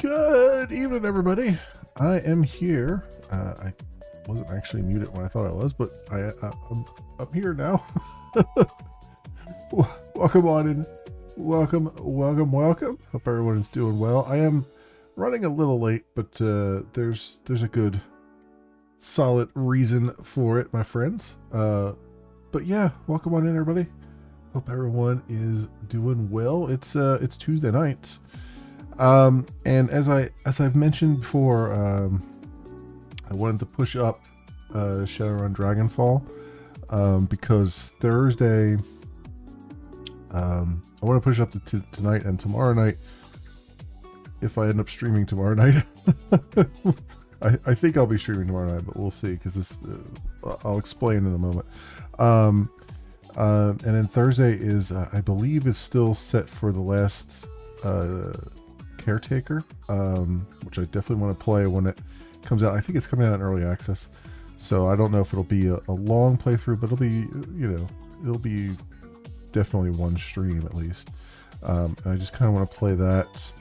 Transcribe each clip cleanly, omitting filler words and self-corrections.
Good evening, everybody. I am here. I wasn't actually muted when I thought I was, but I'm here now. Welcome on in. Welcome. Hope everyone is doing well. I am running a little late, but there's a good, solid reason for it, my friends. But yeah, welcome on in, everybody. Hope everyone is doing well. It's Tuesday night. And as I've mentioned before, I wanted to push up Shadowrun Dragonfall because Thursday, I want to push up to tonight and tomorrow night. If I end up streaming tomorrow night, I think I'll be streaming tomorrow night, but we'll see because this I'll explain in a moment. And then Thursday is I believe is still set for the last Caretaker, which I definitely want to play when it comes out. I think it's coming out in early access, so I don't know if it'll be a long playthrough, but it'll be, it'll be definitely one stream at least. And I just kind of want to play that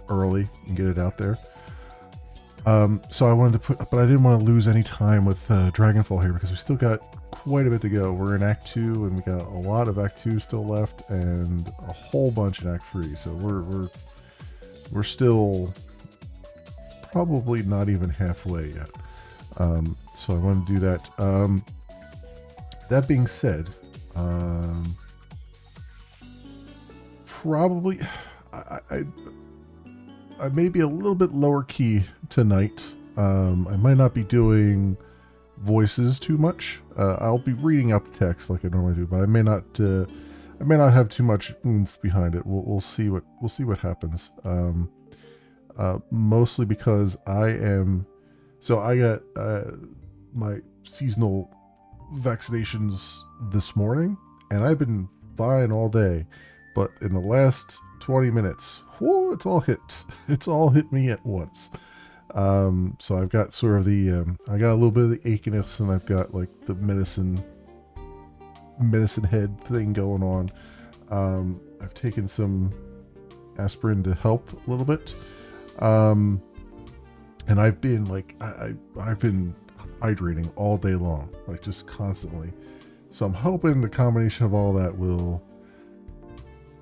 early and get it out there. So I wanted to but I didn't want to lose any time with Dragonfall here because we still got quite a bit to go. We're in Act 2 and we got a lot of Act 2 still left and a whole bunch in Act 3. So we're still probably not even halfway yet. So I want to do that. That being said, probably I may be a little bit lower key tonight. I might not be doing voices too much. I'll be reading out the text like I normally do, but I may not have too much oomph behind it. We'll see what happens. Mostly because I got my seasonal vaccinations this morning, and I've been fine all day, but in the last 20 minutes, whoa, it's all hit me at once. So I've got sort of I got a little bit of the achiness, and I've got like the medicine head thing going on. I've taken some aspirin to help a little bit. And I've been like, I've been hydrating all day long, like just constantly. So I'm hoping the combination of all that will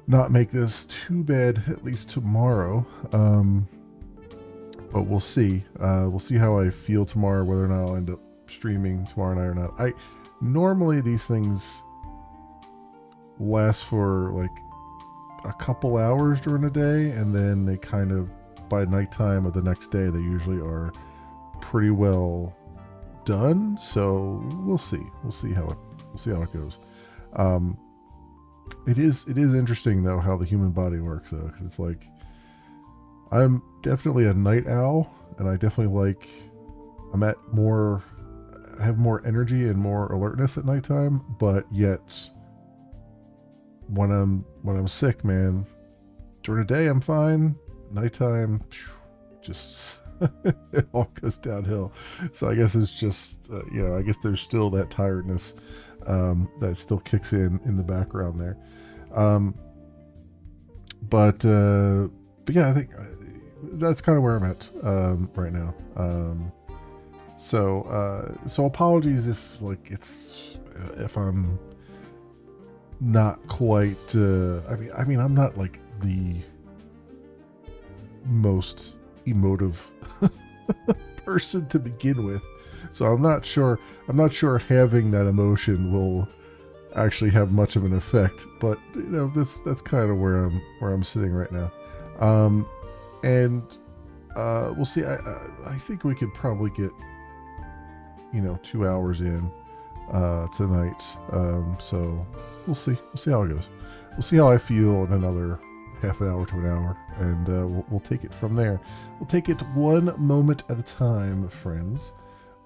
not make this too bad, at least tomorrow. But we'll see. We'll see how I feel tomorrow, whether or not I'll end up streaming tomorrow night or not. Normally these things last for like a couple hours during the day, and then they kind of, by nighttime of the next day, they usually are pretty well done. So we'll see. We'll see how it goes. It is interesting though how the human body works though, because it's like I'm definitely a night owl, and I definitely I have more energy and more alertness at nighttime, but yet when I'm sick, man, during the day I'm fine. Nighttime, just it all goes downhill. So I guess it's just I guess there's still that tiredness that still kicks in the background there. But yeah, I think that's kind of where I'm at right now. So apologies if I'm not quite. I mean, I'm not like the most emotive person to begin with, so I'm not sure having that emotion will actually have much of an effect, but that's kind of where I'm sitting right now. And we'll see. I think we could probably get 2 hours in tonight, so we'll see how it goes. We'll see how I feel in another half an hour to an hour, and we'll take it from there. We'll take it one moment at a time, friends.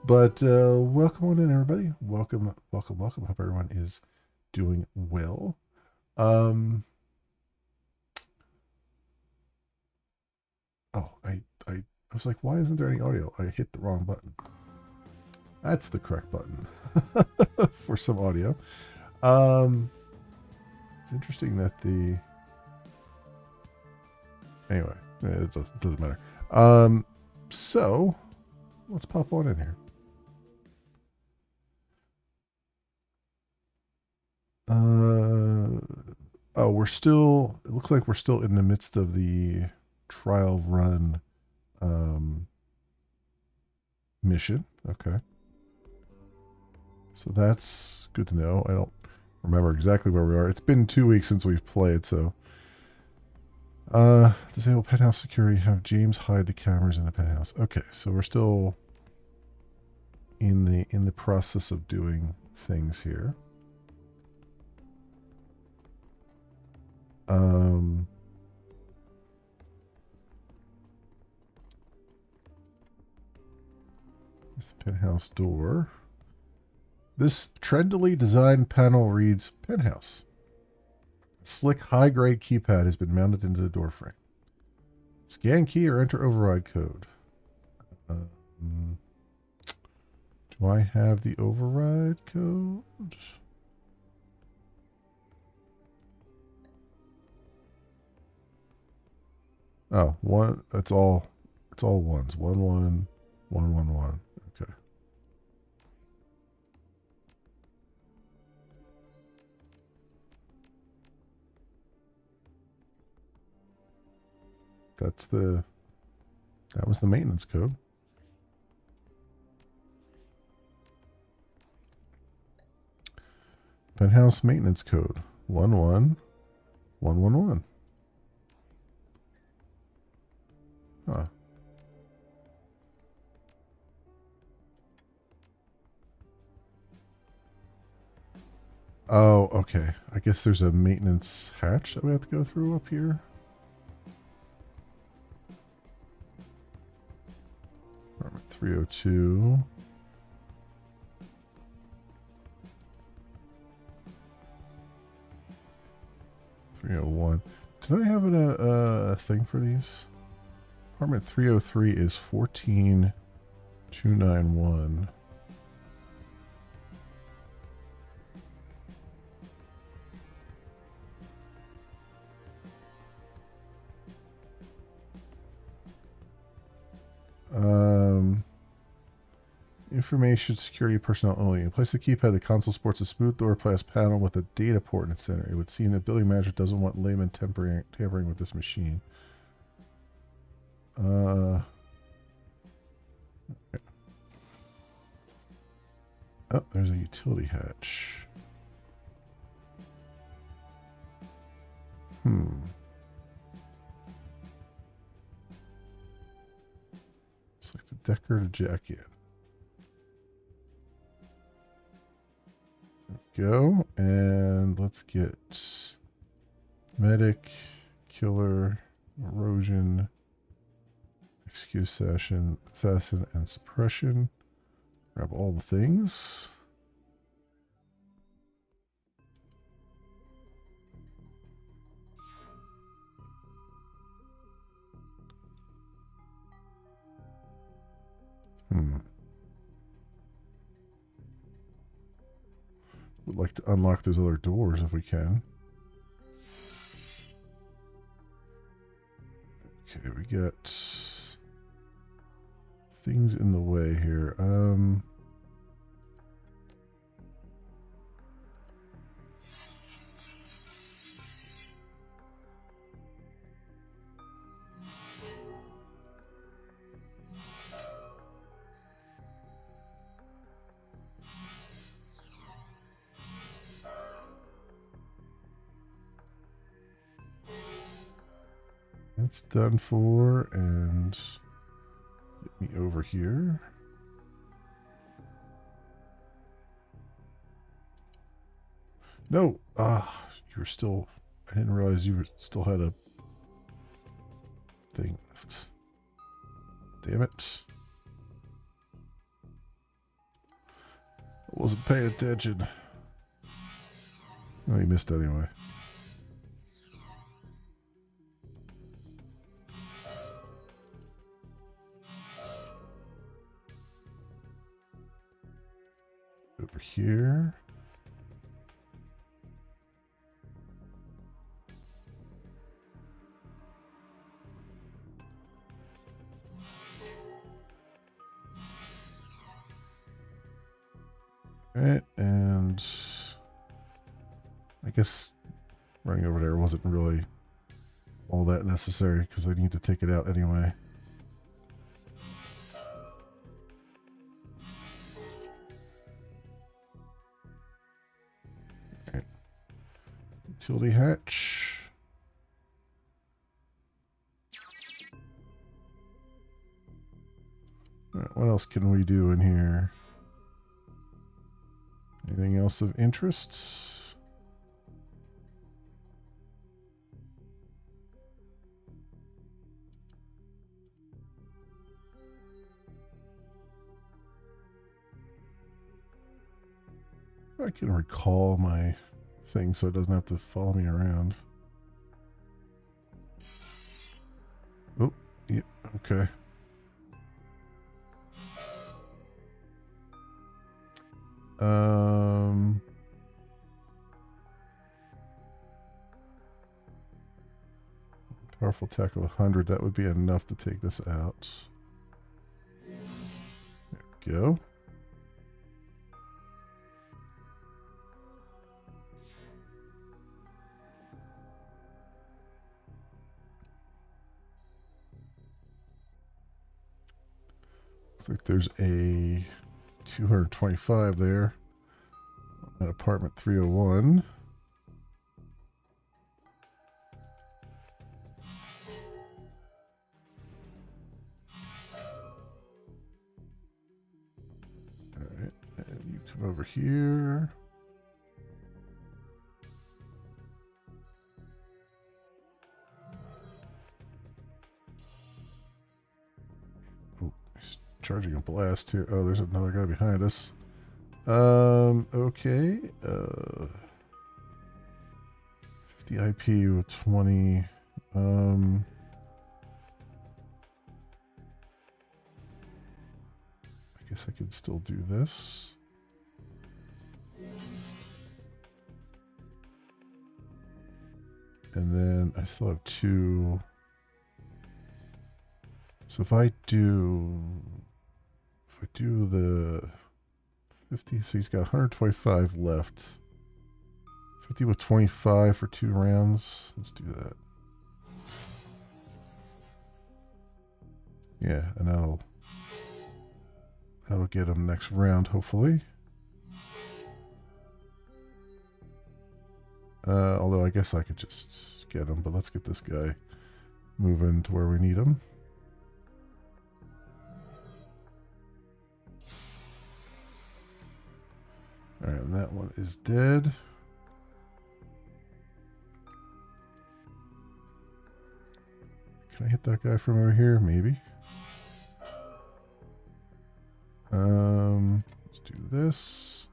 But welcome on in, everybody. Welcome. Hope everyone is doing well. I was like, why isn't there any audio? I hit the wrong button. That's the correct button for some audio. It's interesting that anyway, It doesn't matter. So let's pop on in here. Oh, we're still. It looks like we're still in the midst of the trial run mission. Okay. So that's good to know. I don't remember exactly where we are. It's been 2 weeks since we've played, so. Disable penthouse security. Have James hide the cameras in the penthouse. Okay, so we're still in the process of doing things here. There's the penthouse door. This trendily designed panel reads penthouse. A slick high-grade keypad has been mounted into the doorframe. Scan key or enter override code. Do I have the override code? Oh, one. It's all ones. 11111. Okay. That was the maintenance code. Penthouse maintenance code 11111. Huh. Oh, okay. I guess there's a maintenance hatch that we have to go through up here. Apartment 302. Did I have a thing for these? Apartment 303 is 14291. Information security personnel only. In place of the keypad, the console sports a smooth door glass panel with a data port in its center. It would seem that building manager doesn't want layman tampering with this machine. Okay. Oh, there's a utility hatch. Select the Decker to jack in. Go, and let's get medic, killer, erosion, execute assassin, and suppression. Grab all the things. Would like to unlock those other doors if we can. Okay, we got things in the way here. That's done for, and get me over here. No! Ah, you were still... I didn't realize you still had a thing left. Damn it. I wasn't paying attention. Oh, you missed anyway. Over here. Alright, and I guess running over there wasn't really all that necessary because I need to take it out anyway. Alright. Utility hatch. Alright, what else can we do in here? Anything else of interest? I can recall my thing so it doesn't have to follow me around. Oh, yeah, okay. Powerful attack of 100, that would be enough to take this out. There we go. Looks like there's a 225 there at apartment 301. Alright, and you come over here. Charging a blast here. Oh, there's another guy behind us. Okay. 50 IP with 20. I guess I could still do this. And then I still have 2. So if I do the 50, so he's got 125 left. 50 with 25 for 2 rounds. Let's do that. Yeah, and that'll get him next round, hopefully. Although I guess I could just get him, but let's get this guy moving to where we need him. Alright, and that one is dead. Can I hit that guy from over here? Maybe. Let's do this.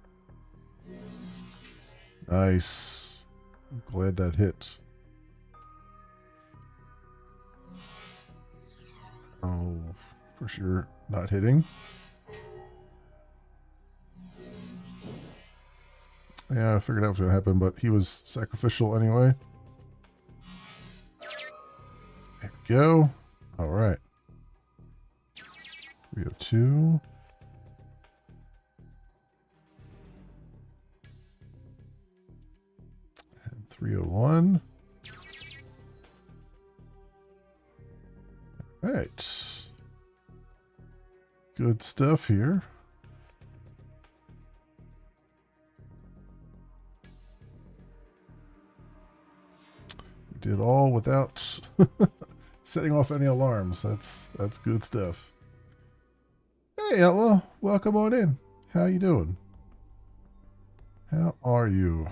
Nice. I'm glad that hit. Oh, for sure not hitting. Yeah, I figured out what was going to happen, but he was sacrificial anyway. There we go. All right. 302. And 301. All right. Good stuff here. Did all without setting off any alarms. That's good stuff. Hey, Outlaw, welcome on in. How you doing? How are you?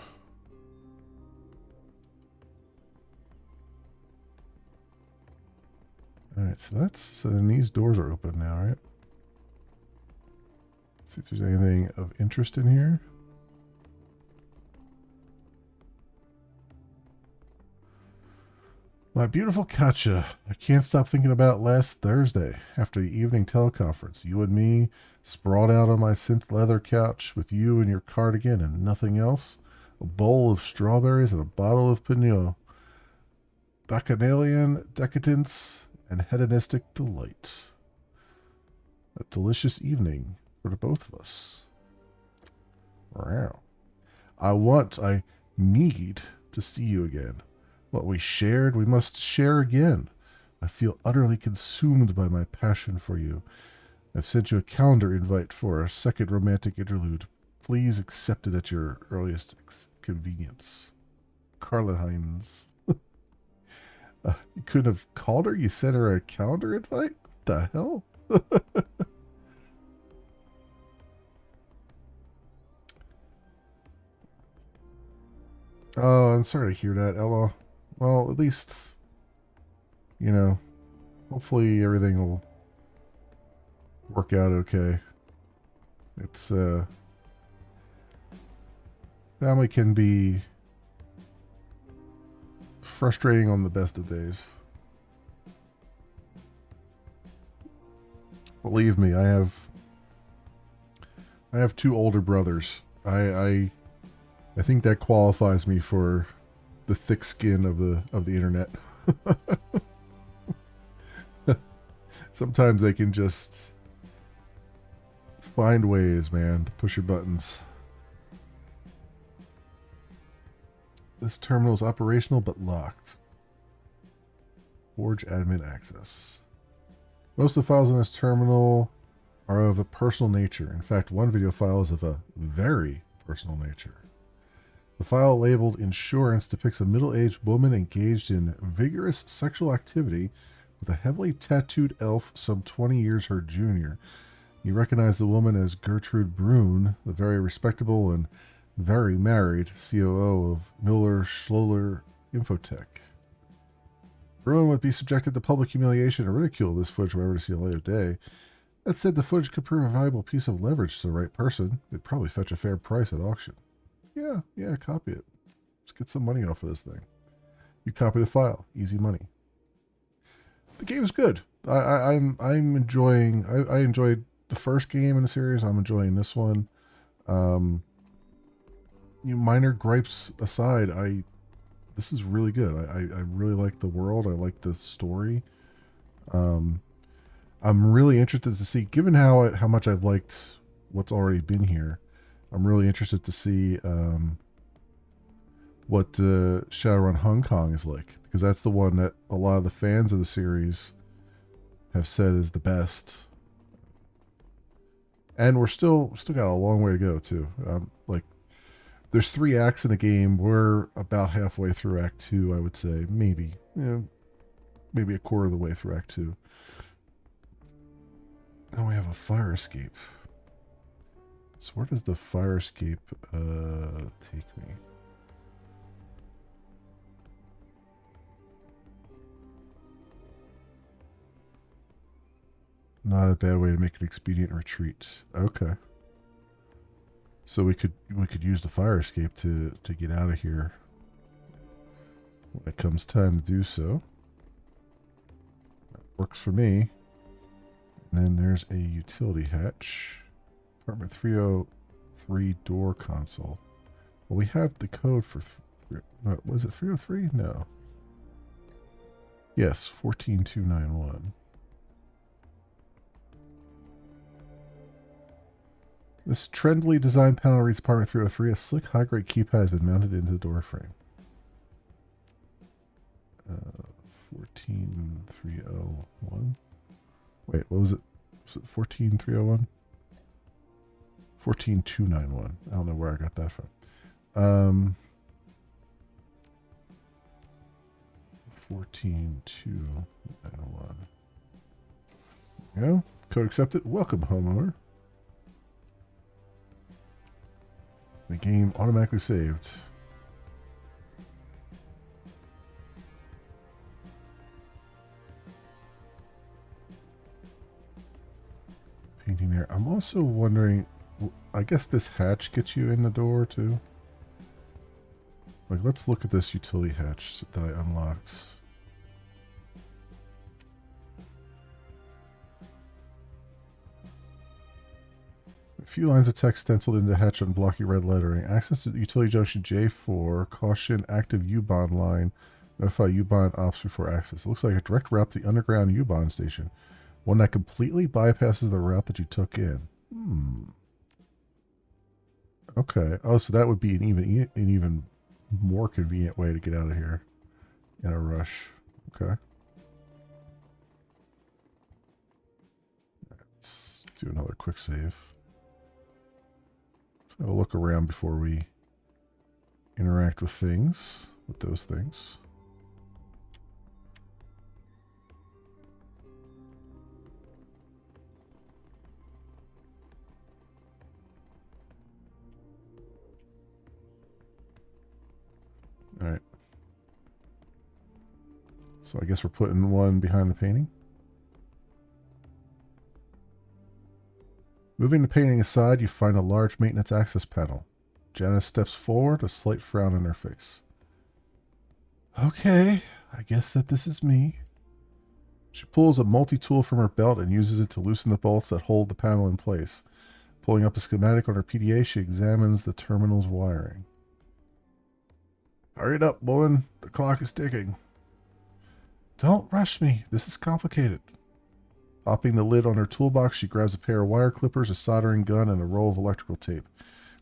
All right, so then these doors are open now, right? Let's see if there's anything of interest in here. My beautiful Katja, I can't stop thinking about last Thursday after the evening teleconference. You and me sprawled out on my synth leather couch with you and your cardigan and nothing else. A bowl of strawberries and a bottle of Pinot. Bacchanalian decadence and hedonistic delight. A delicious evening for the both of us. Wow. I need to see you again. What we shared, we must share again. I feel utterly consumed by my passion for you. I've sent you a calendar invite for a second romantic interlude. Please accept it at your earliest convenience. Carla Hines. You couldn't have called her? You sent her a calendar invite? What the hell? Oh, I'm sorry to hear that, Ella. Well, at least, you know, hopefully everything will work out okay. It's, family can be frustrating on the best of days. Believe me, I have two older brothers. I think that qualifies me for the thick skin of the internet. Sometimes they can just find ways, man, to push your buttons. This terminal is operational but locked. Forge admin access. Most of the files in this terminal are of a personal nature. In fact, one video file is of a very personal nature. The file labeled Insurance depicts a middle-aged woman engaged in vigorous sexual activity with a heavily tattooed elf some 20 years her junior. You recognize the woman as Gertrude Brune, the very respectable and very married COO of Miller Schloller Infotech. Brune would be subjected to public humiliation and ridicule if this footage were ever to see the light of day. That said, the footage could prove a valuable piece of leverage to the right person. It'd probably fetch a fair price at auction. Yeah, copy it. Let's get some money off of this thing. You copy the file. Easy money. The game's good. I'm enjoying. I enjoyed the first game in the series. I'm enjoying this one. Minor gripes aside, this is really good. I really like the world. I like the story. I'm really interested to see, given how much I've liked what's already been here. I'm really interested to see what Shadowrun Hong Kong is like, because that's the one that a lot of the fans of the series have said is the best. And we're still got a long way to go too. There's 3 acts in the game. We're about halfway through Act 2, I would say. Maybe a quarter of the way through Act 2. Now we have a fire escape. So where does the fire escape take me? Not a bad way to make an expedient retreat. Okay. So we could use the fire escape to get out of here when it comes time to do so. That works for me. And then there's a utility hatch. Apartment 303 door console. Well, we have the code for... was it 303? No. Yes, 14291. This trendily designed panel reads Apartment 303. A slick high-grade keypad has been mounted into the door frame. 14301. Wait, what was it? Was it 14301? 14291. I don't know where I got that from. 14291. There you go. Code accepted. Welcome, homeowner. The game automatically saved. Painting there. I'm also wondering, I guess this hatch gets you in the door too. Like, let's look at this utility hatch that I unlocked. A few lines of text stenciled into the hatch on blocky red lettering. Access to utility junction J4. Caution, active U-Bahn line. Notify U-Bahn ops before access. It looks like a direct route to the underground U-Bahn station. One that completely bypasses the route that you took in. Okay. Oh, so that would be an even more convenient way to get out of here in a rush. Okay. Let's do another quick save. Let's have a look around before we interact with those things. All right. So I guess we're putting one behind the painting. Moving the painting aside, you find a large maintenance access panel. Janice steps forward, a slight frown on her face. Okay, I guess that this is me. She pulls a multi-tool from her belt and uses it to loosen the bolts that hold the panel in place. Pulling up a schematic on her PDA, she examines the terminal's wiring. Hurry it up, woman. The clock is ticking. Don't rush me. This is complicated. Popping the lid on her toolbox, she grabs a pair of wire clippers, a soldering gun, and a roll of electrical tape.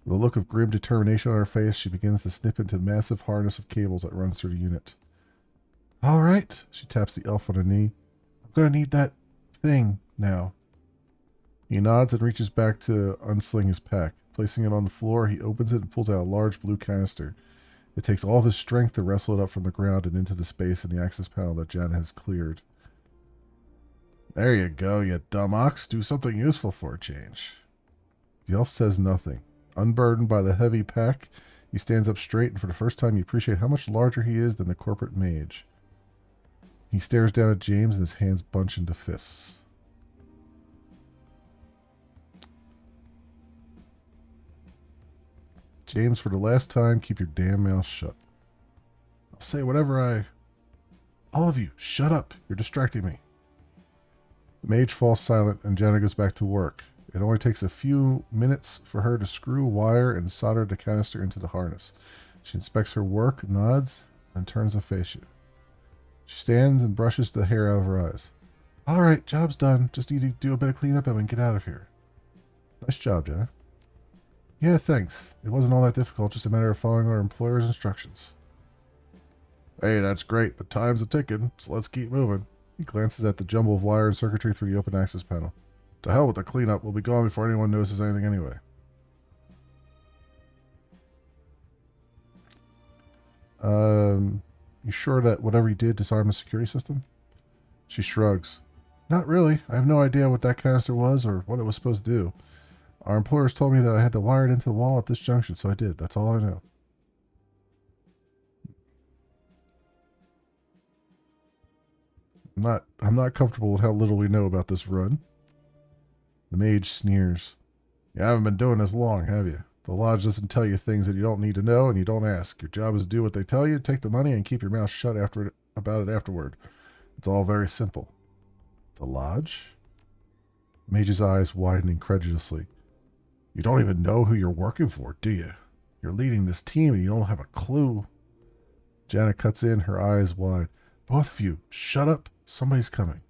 With a look of grim determination on her face, she begins to snip into the massive harness of cables that runs through the unit. All right, she taps the elf on her knee. I'm going to need that thing now. He nods and reaches back to unsling his pack. Placing it on the floor, he opens it and pulls out a large blue canister. It takes all of his strength to wrestle it up from the ground and into the space in the access panel that Janet has cleared. There you go, you dumb ox. Do something useful for a change. The elf says nothing. Unburdened by the heavy pack, he stands up straight, and for the first time you appreciate how much larger he is than the corporate mage. He stares down at James, and his hands bunch into fists. James, for the last time, keep your damn mouth shut. I'll say whatever I... All of you, shut up. You're distracting me. The mage falls silent, and Jenna goes back to work. It only takes a few minutes for her to screw, wire, and solder the canister into the harness. She inspects her work, nods, and turns to face you. She stands and brushes the hair out of her eyes. All right, job's done. Just need to do a bit of cleanup and we can get out of here. Nice job, Jenna. Yeah, thanks. It wasn't all that difficult, just a matter of following our employer's instructions. Hey, that's great, but time's a-ticking, so let's keep moving. He glances at the jumble of wire and circuitry through the open access panel. To hell with the cleanup. We'll be gone before anyone notices anything anyway. You sure that whatever you did disarmed the security system? She shrugs. Not really. I have no idea what that canister was or what it was supposed to do. Our employers told me that I had to wire it into the wall at this junction, so I did. That's all I know. I'm not comfortable with how little we know about this run. The mage sneers. You haven't been doing this long, have you? The lodge doesn't tell you things that you don't need to know, and you don't ask. Your job is to do what they tell you, take the money, and keep your mouth shut about it afterward. It's all very simple. The lodge? The mage's eyes widen incredulously. You don't even know who you're working for, do you? You're leading this team, and you don't have a clue. Janet cuts in, her eyes wide. Both of you, shut up. Somebody's coming.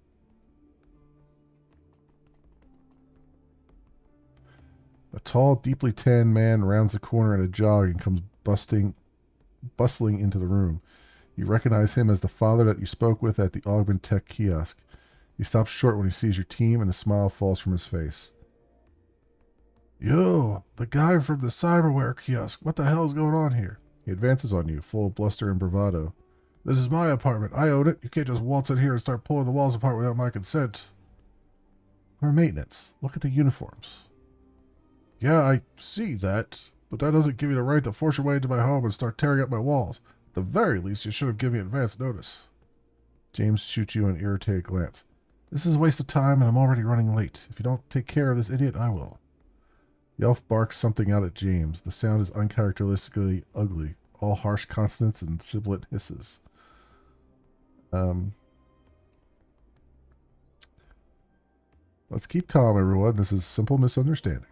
A tall, deeply tanned man rounds the corner in a jog and comes bustling into the room. You recognize him as the father that you spoke with at the Augment Tech kiosk. He stops short when he sees your team, and a smile falls from his face. Yo, the guy from the cyberware kiosk. What the hell is going on here? He advances on you, full of bluster and bravado. This is my apartment. I own it. You can't just waltz in here and start pulling the walls apart without my consent. We're maintenance. Look at the uniforms. Yeah, I see that, but that doesn't give you the right to force your way into my home and start tearing up my walls. At the very least, you should have given me advance notice. James shoots you an irritated glance. This is a waste of time, and I'm already running late. If you don't take care of this idiot, I will. The elf barks something out at James. The sound is uncharacteristically ugly, all harsh consonants and sibilant hisses. Let's keep calm, everyone. This is simple misunderstanding.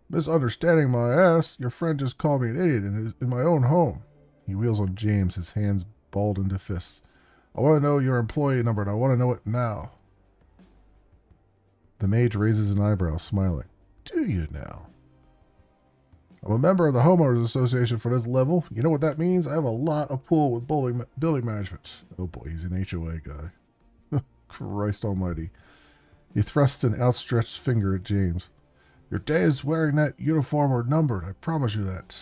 Misunderstanding my ass? Your friend just called me an idiot in my own home. He wheels on James, his hands balled into fists. I want to know your employee number, and I want to know it now. The mage raises an eyebrow, smiling. Do you now? I'm a member of the Homeowners Association for this level. You know what that means? I have a lot of pull with building management. Oh boy, he's an HOA guy. Christ almighty. He thrusts an outstretched finger at James. Your days wearing that uniform are numbered. I promise you that.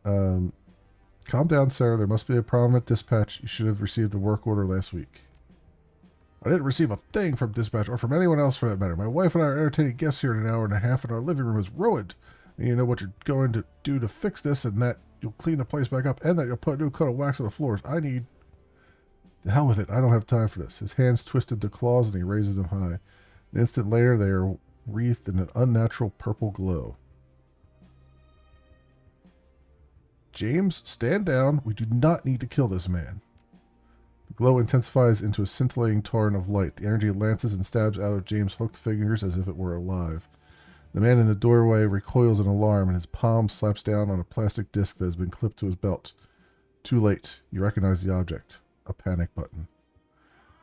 Calm down, Sarah. There must be a problem at dispatch. You should have received the work order last week. I didn't receive a thing from dispatch or from anyone else for that matter. My wife and I are entertaining guests here in an hour and a half, and our living room is ruined. And you know what you're going to do to fix this, and that you'll clean the place back up, and that you'll put a new coat of wax on the floors. I need... The hell with it. I don't have time for this. His hands twist into claws, and he raises them high. An instant later, they are wreathed in an unnatural purple glow. James, stand down. We do not need to kill this man. The glow intensifies into a scintillating torrent of light. The energy lances and stabs out of James' hooked fingers as if it were alive. The man in the doorway recoils in alarm, and his palm slaps down on a plastic disc that has been clipped to his belt. Too late. You recognize the object. A panic button.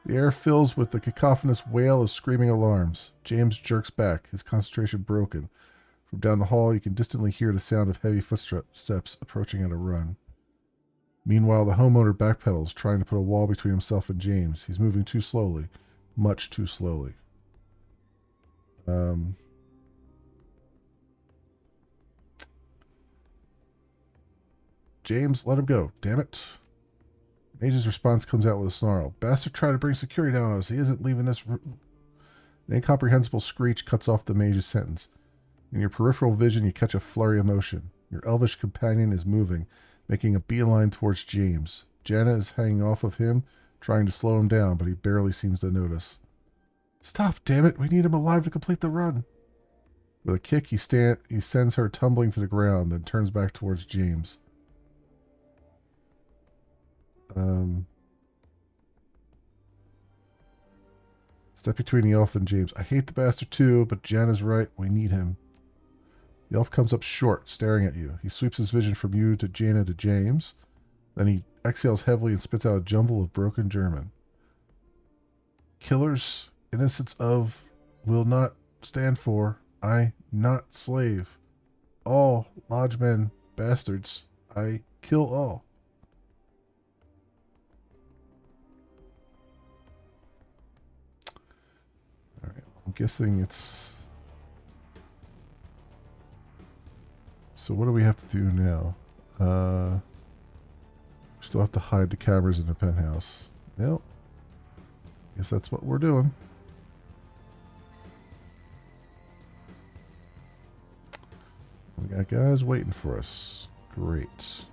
The air fills with the cacophonous wail of screaming alarms. James jerks back, his concentration broken. From down the hall, you can distantly hear the sound of heavy footsteps approaching at a run. Meanwhile, the homeowner backpedals, trying to put a wall between himself and James. He's moving too slowly. Much too slowly. James, let him go. Damn it. Mage's response comes out with a snarl. Bastard tried to bring security down on us. He isn't leaving this room. An incomprehensible screech cuts off the mage's sentence. In your peripheral vision, you catch a flurry of motion. Your elvish companion is moving, making a beeline towards James. Janna is hanging off of him, trying to slow him down, but he barely seems to notice. Stop, damn it! We need him alive to complete the run! With a kick, he sends her tumbling to the ground, then turns back towards James. Step between the elf and James. I hate the bastard too, but Janna's right. We need him. The elf comes up short, staring at you. He sweeps his vision from you to Janna to James. Then he exhales heavily and spits out a jumble of broken German. Killers, innocents of, will not stand for, I not slave. All lodgemen, bastards, I kill all. Alright, I'm guessing it's... So what do we have to do now? We still have to hide the cameras in the penthouse. Yep. Guess that's what we're doing. We got guys waiting for us. Great.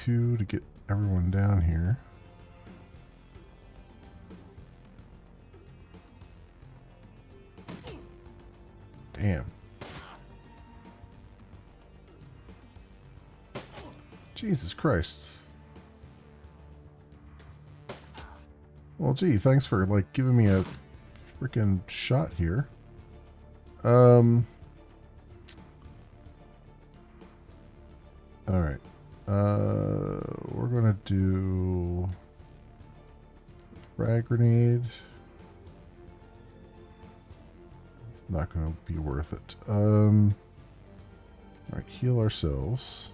To get everyone down here. Damn. Jesus Christ. Well, gee, thanks for, like, giving me a freaking shot here. Alright. We're gonna do frag grenade. It's not gonna be worth it. Alright, heal ourselves.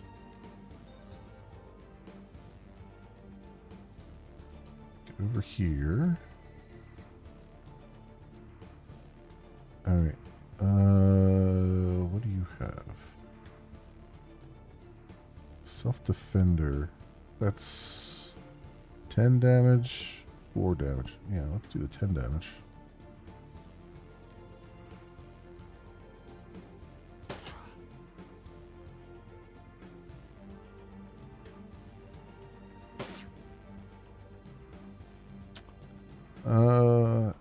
Get over here. Alright. What do you have? Self-defender. That's 10 damage, 4 damage. Yeah, let's do the 10 damage.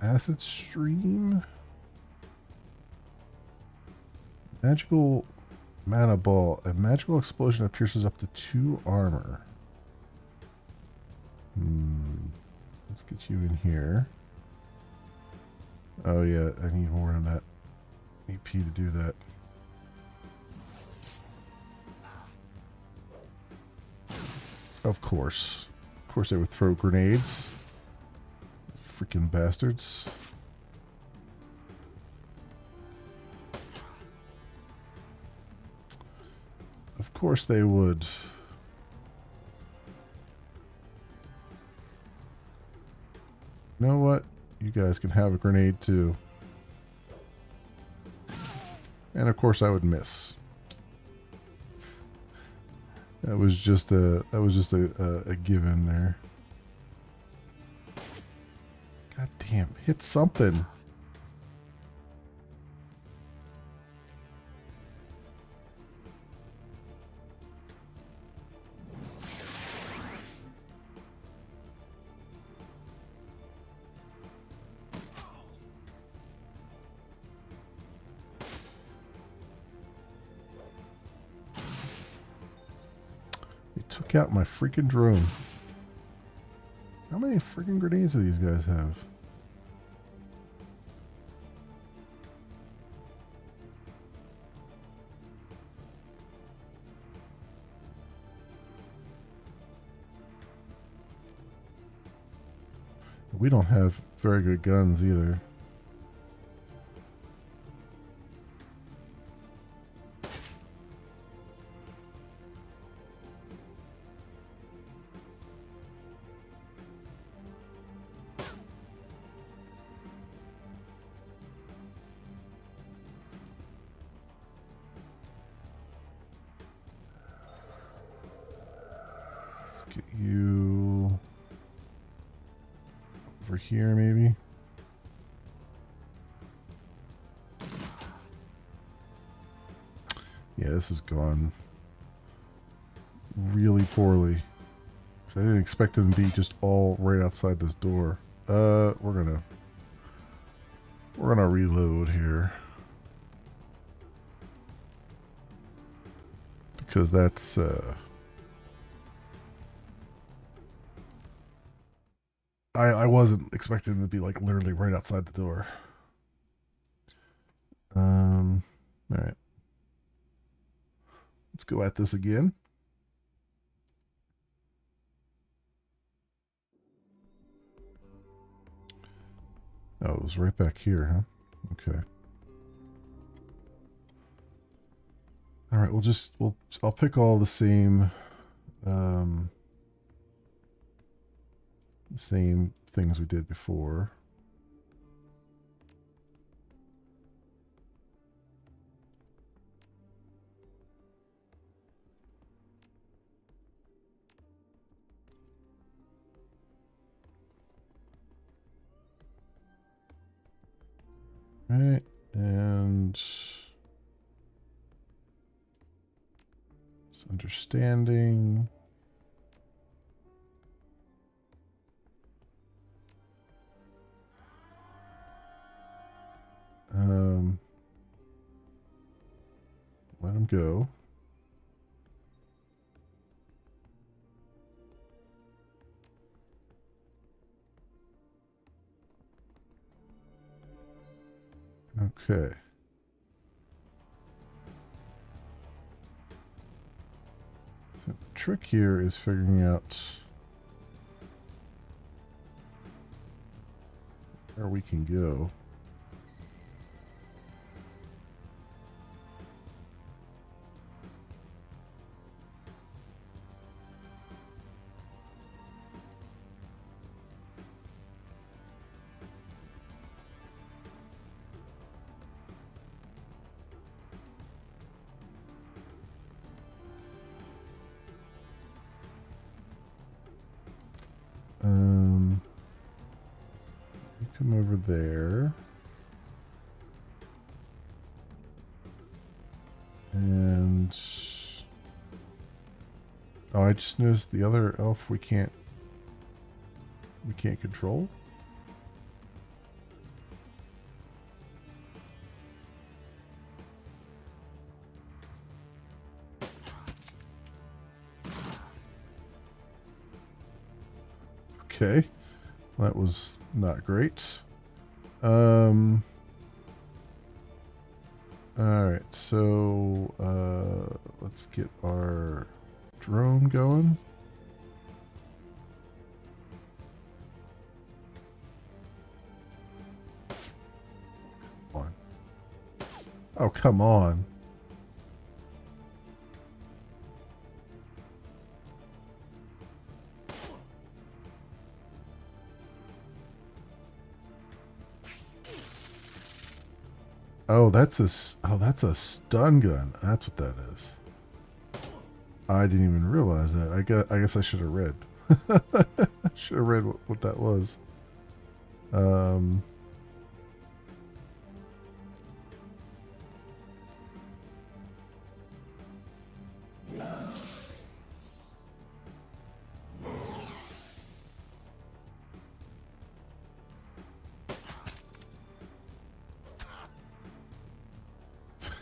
Acid stream. Magical mana ball. A magical explosion that pierces up to 2 armor. let's get you in here. Oh yeah, I need more than that EP to do that. Of course. Of course they would throw grenades. Freaking bastards. Of course they would. You know what? You guys can have a grenade too. And of course I would miss. That was just a given there. God damn, hit something. Took out my freaking drone. How many freaking grenades do these guys have? We don't have very good guns either. Get you over here, maybe. Yeah, this has gone really poorly. I didn't expect them to be just all right outside this door. We're gonna reload here because that's I wasn't expecting them to be like literally right outside the door. All right. Let's go at this again. Oh, it was right back here, huh? Okay. All right, I'll pick all the same things we did before. Right, and understanding. Let him go. Okay. So the trick here is figuring out where we can go. Come over there. And oh, I just noticed the other elf we can't control. Okay. That was not great. Alright, so let's get our drone going. Come on. Oh, come on. Oh, that's a stun gun. That's what that is. I didn't even realize that. I guess I should have read. Should have read what that was.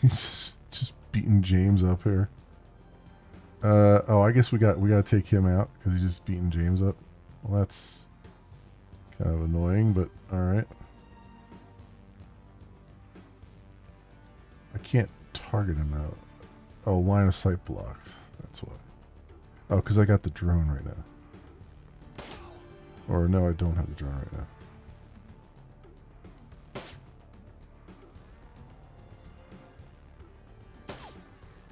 He's just beating James up here. Oh, I guess we gotta take him out because he's just beating James up. Well, that's kind of annoying, but all right. I can't target him out. Oh, line of sight blocks. That's why. Oh, because I got the drone right now. Or no, I don't have the drone right now.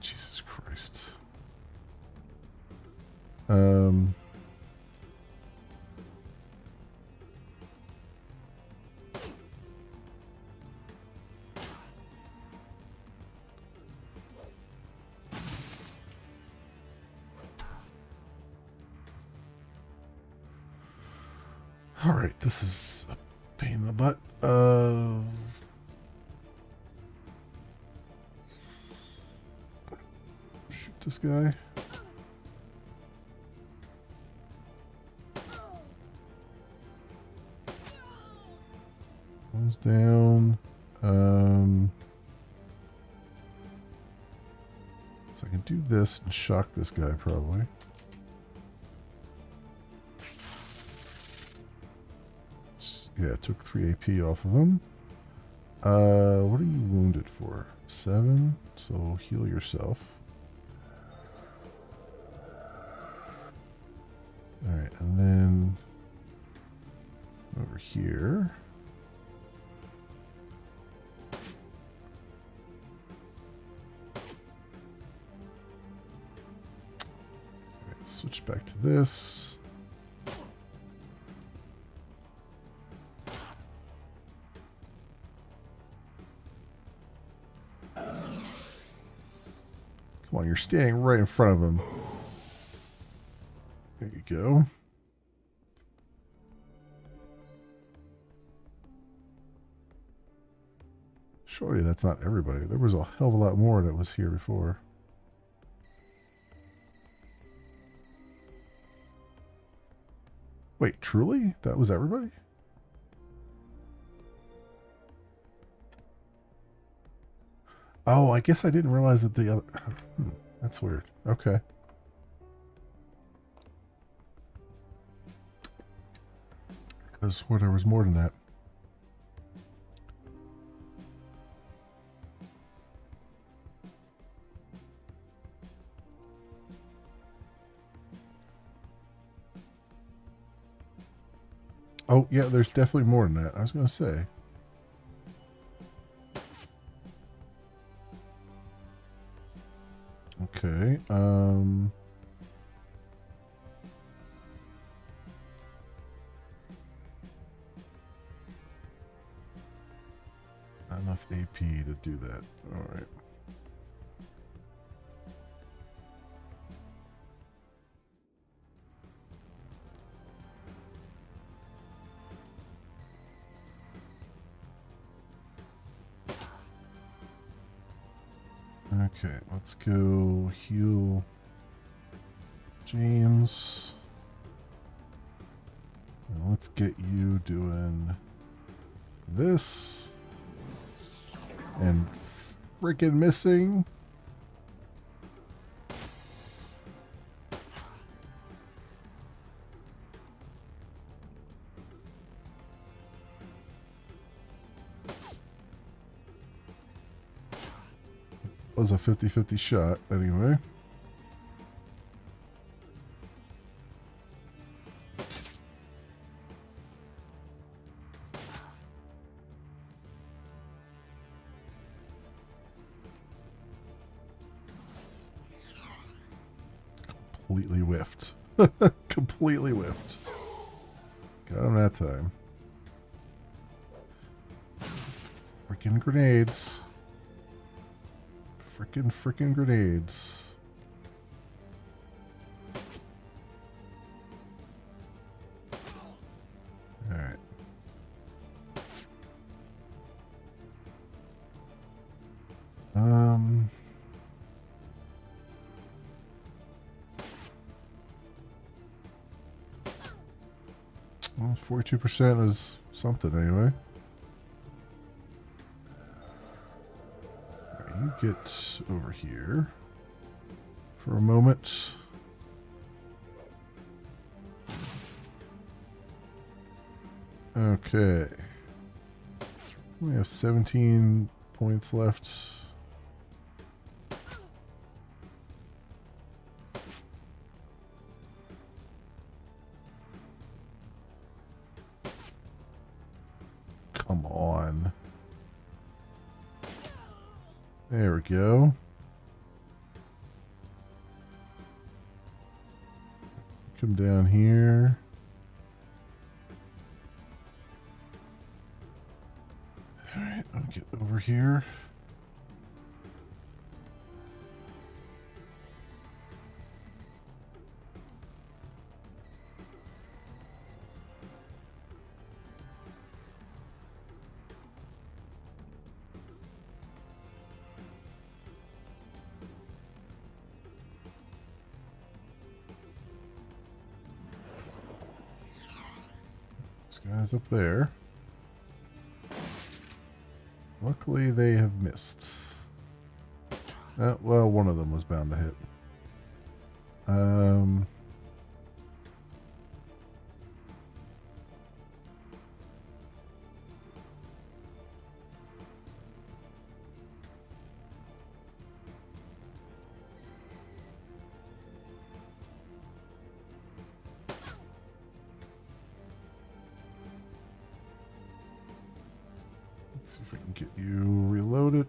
Jesus Christ. All right, this is a pain in the butt. Shoot this guy. One's down. So I can do this and shock this guy probably. Yeah, took 3 AP off of him. What are you wounded for? 7. So heal yourself. Alright, and then over here. Alright, switch back to this. Come on, you're standing right in front of him. There you go. Surely that's not everybody. There was a hell of a lot more that was here before. Wait, truly? That was everybody? Oh, I guess I didn't realize that the other... that's weird. Okay. I swore there was more than that. Oh, yeah, there's definitely more than that. I was going to say. Okay, not enough AP to do that. All right. Okay, let's go heal James. And let's get you doing this. And freaking missing. was a 50-50 shot anyway. Completely whiffed. Completely whiffed. Got him that time. Freaking grenades. Frickin' grenades. Alright. Well, 42% is something anyway. You get over here for a moment. Okay. We have 17 points left. Come on. There we go. Come down here. Alright, I'll get over here. Guys up there. Luckily they have missed. Well, one of them was bound to hit. Let's see if we can get you reloaded.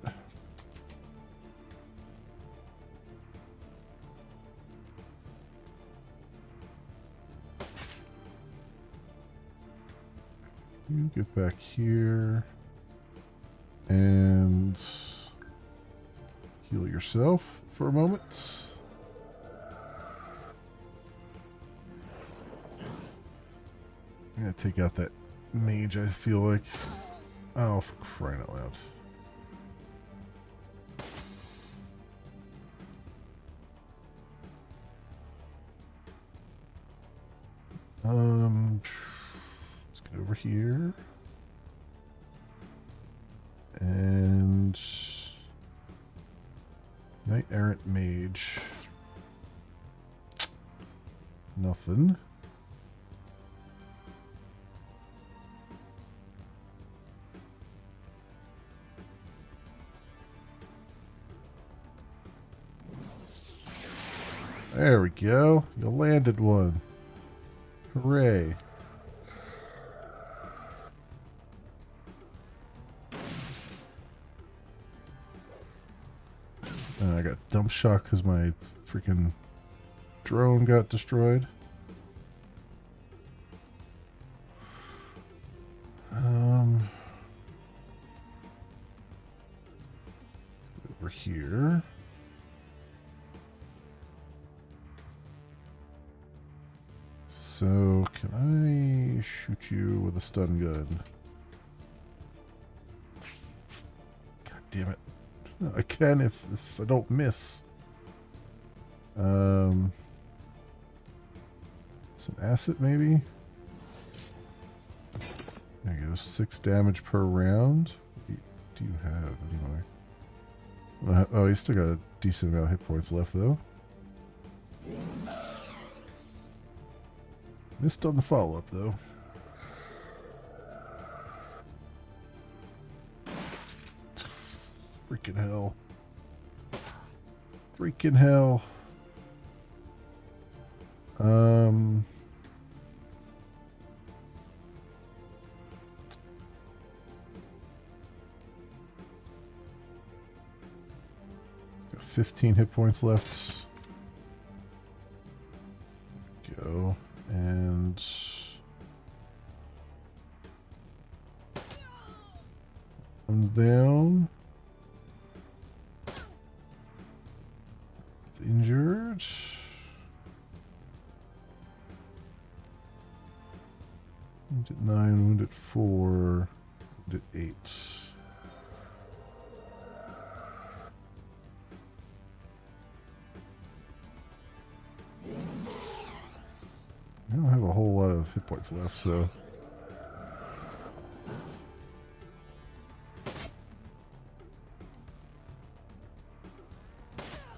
You get back here and heal yourself for a moment. I'm gonna take out that mage, I feel like. Oh, for crying out loud. Let's get over here. And Knight Errant Mage. Nothing. There we go. You landed one. Hooray. I got dump shock because my freaking drone got destroyed. Over here. So, can I shoot you with a stun gun? God damn it. No, I can if I don't miss. Some acid maybe? There you go, 6 damage per round. What do you have anyway? Oh, he's still got a decent amount of hit points left though. Missed on the follow-up, though. Freaking hell. freaking hell. Got 15 hit points left. Go. And comes down. It's injured. Wounded 9, wounded 4, wounded 8. I don't have a whole lot of hit points left, so.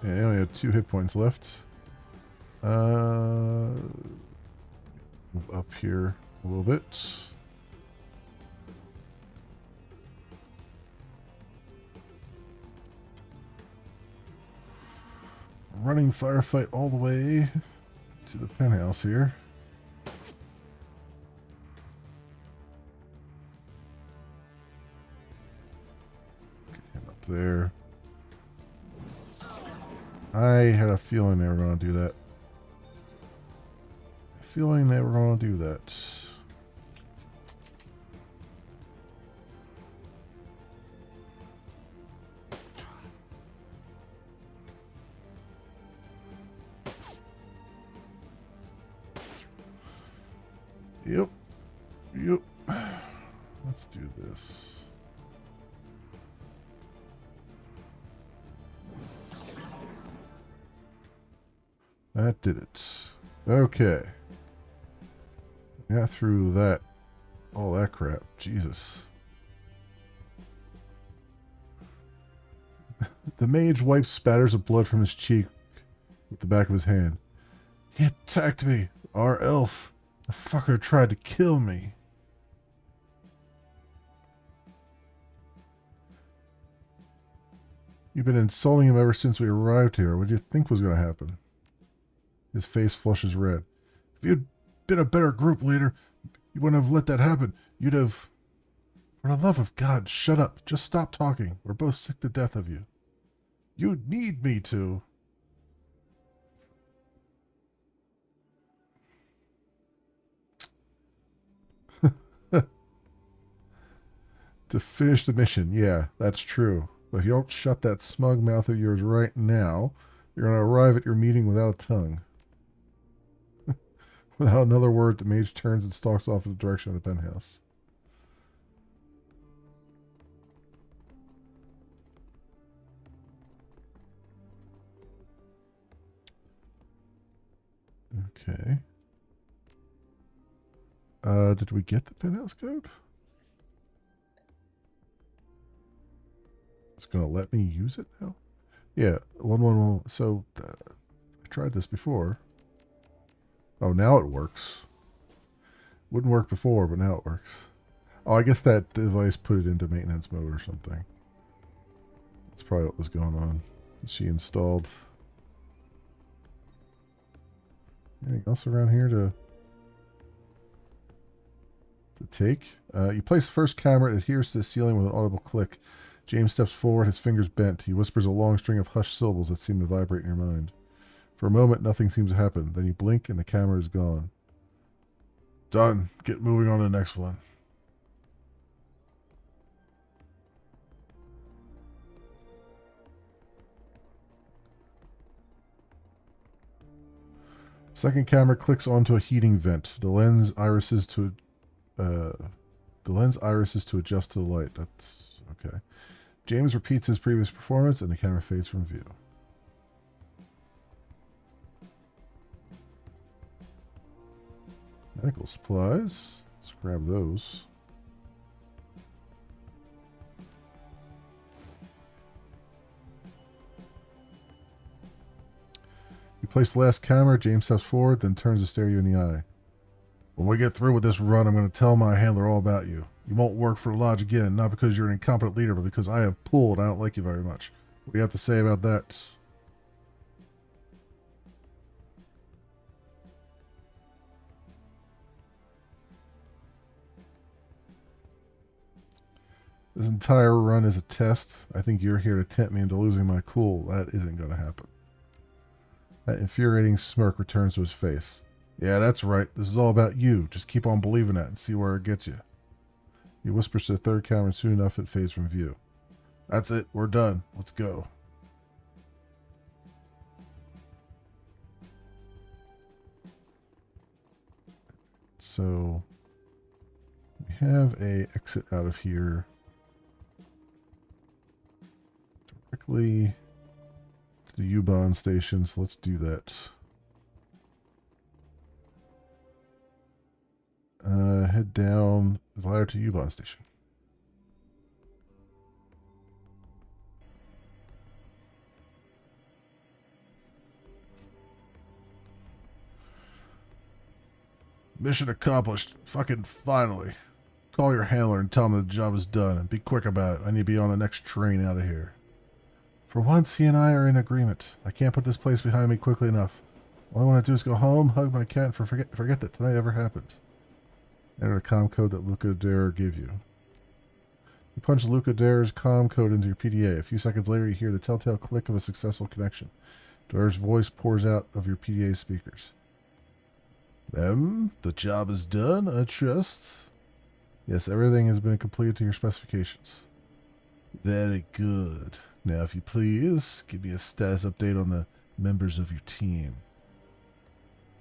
Yeah, I only have 2 hit points left. Move up here a little bit. Running firefight all the way to the penthouse here. Get him up there. I had a feeling they were going to do that. Feeling they were going to do that. Yep. Yep. Let's do this. That did it. Okay. Got through that. All that crap. Jesus. The mage wipes spatters of blood from his cheek with the back of his hand. He attacked me. Our elf. The fucker tried to kill me. You've been insulting him ever since we arrived here. What do you think was going to happen? His face flushes red. If you'd been a better group leader, you wouldn't have let that happen. You'd have... For the love of God, shut up. Just stop talking. We're both sick to death of you. You need me to. To finish the mission. Yeah, that's true. But if you don't shut that smug mouth of yours right now, you're going to arrive at your meeting without a tongue. Without another word, the mage turns and stalks off in the direction of the penthouse. Okay. Did we get the penthouse code? It's going to let me use it now? Yeah, 111. So, I tried this before. Oh, now it works. Wouldn't work before, but now it works. Oh, I guess that device put it into maintenance mode or something. That's probably what was going on. She installed. Anything else around here to take? You place the first camera. It adheres to the ceiling with an audible click. James steps forward, his fingers bent. He whispers a long string of hushed syllables that seem to vibrate in your mind. For a moment, nothing seems to happen. Then you blink and the camera is gone. Done. Get moving on to the next one. Second camera clicks onto a heating vent. The lens irises to adjust to the light. That's okay. James repeats his previous performance and the camera fades from view. Medical supplies. Let's grab those. You place the last camera. James steps forward, then turns to stare you in the eye. When we get through with this run, I'm going to tell my handler all about you. You won't work for the lodge again, not because you're an incompetent leader, but because I have pulled. I don't like you very much. What do you have to say about that? This entire run is a test. I think you're here to tempt me into losing my cool. That isn't going to happen. That infuriating smirk returns to his face. Yeah, that's right. This is all about you. Just keep on believing that and see where it gets you. He whispers to the third camera, and soon enough it fades from view. That's it. We're done. Let's go. So we have a exit out of here directly to the U-Bahn station, so let's do that. Head down the ladder to U-Bahn station. Mission accomplished. Fucking finally. Call your handler and tell him the job is done, and be quick about it. I need to be on the next train out of here. For once, he and I are in agreement. I can't put this place behind me quickly enough. All I want to do is go home, hug my cat, and forget that tonight ever happened. Enter the comm code that Luca Dare gave you. You punch Luca Dare's comm code into your PDA. A few seconds later, you hear the telltale click of a successful connection. Dare's voice pours out of your PDA speakers. The job is done, I trust? Yes, everything has been completed to your specifications. Very good. Now, if you please, give me a status update on the members of your team.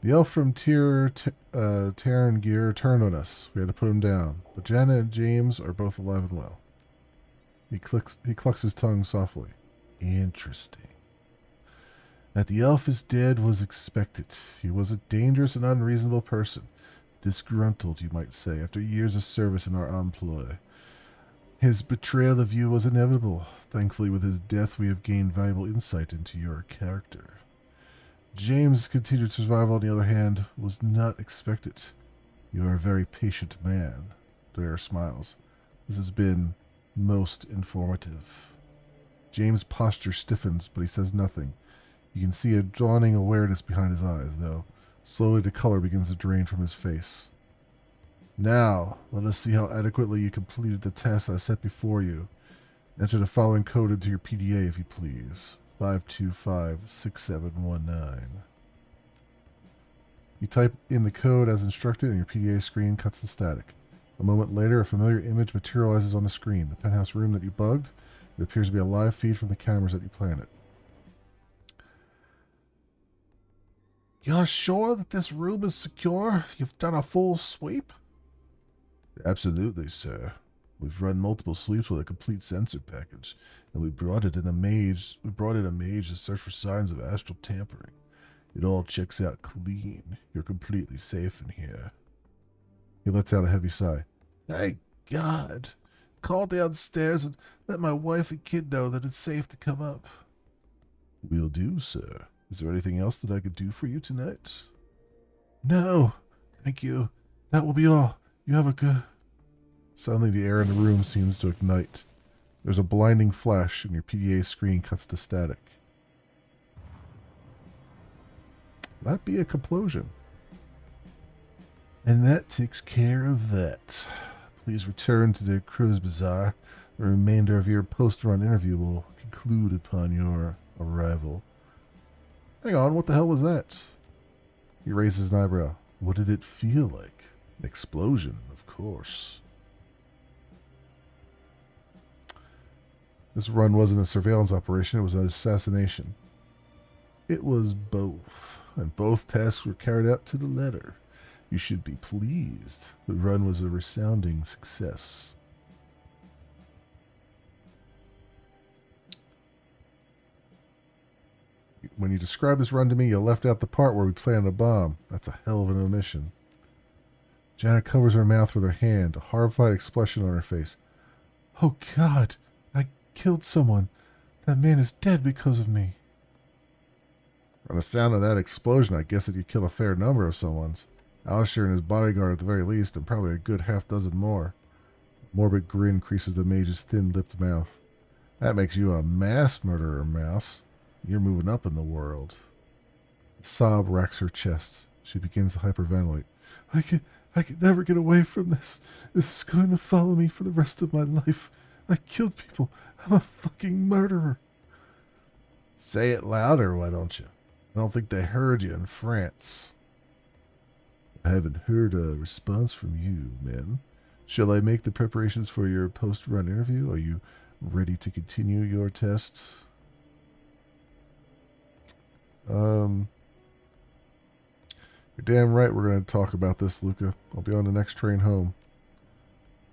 The elf from Terran Gear turned on us. We had to put him down. But Janet and James are both alive and well. He clucks his tongue softly. Interesting. That the elf is dead was expected. He was a dangerous and unreasonable person. Disgruntled, you might say, after years of service in our employ. His betrayal of you was inevitable. Thankfully, with his death, we have gained valuable insight into your character. James' continued survival, on the other hand, was not expected. You are a very patient man. Dare smiles. This has been most informative. James' posture stiffens, but he says nothing. You can see a dawning awareness behind his eyes, though. Slowly the color begins to drain from his face. Now, let us see how adequately you completed the task I set before you. Enter the following code into your PDA, if you please. 5256719. You type in the code as instructed, and your PDA screen cuts to static. A moment later, a familiar image materializes on the screen. The penthouse room that you bugged. It appears to be a live feed from the cameras that you planted. You're sure that this room is secure? You've done a full sweep? Absolutely, sir. We've run multiple sweeps with a complete sensor package, and we brought in a mage to search for signs of astral tampering. It all checks out clean. You're completely safe in here. He lets out a heavy sigh. Thank God. Call downstairs and let my wife and kid know that it's safe to come up. Will do, sir. Is there anything else that I could do for you tonight? No, thank you. That will be all. You have a good... Suddenly the air in the room seems to ignite. There's a blinding flash and your PDA screen cuts to static. That'd be a complosion. And that takes care of that. Please return to the Cruz Bazaar. The remainder of your post-run interview will conclude upon your arrival. Hang on, what the hell was that? He raises an eyebrow. What did it feel like? An explosion, of course. This run wasn't a surveillance operation, it was an assassination. It was both, and both tasks were carried out to the letter. You should be pleased. The run was a resounding success. When you described this run to me, you left out the part where we planted a bomb. That's a hell of an omission. Janet covers her mouth with her hand, a horrified expression on her face. Oh, God, I killed someone. That man is dead because of me. On the sound of that explosion, I guess that you killed a fair number of someone's. Alisher and his bodyguard at the very least, and probably a good half-dozen more. A morbid grin creases the mage's thin-lipped mouth. That makes you a mass murderer, Mouse. You're moving up in the world. A sob racks her chest. She begins to hyperventilate. I can never get away from this. This is going to follow me for the rest of my life. I killed people. I'm a fucking murderer. Say it louder, why don't you? I don't think they heard you in France. I haven't heard a response from you, man. Shall I make the preparations for your post-run interview? Are you ready to continue your tests? Um, you're damn right we're going to talk about this, Luca. I'll be on the next train home.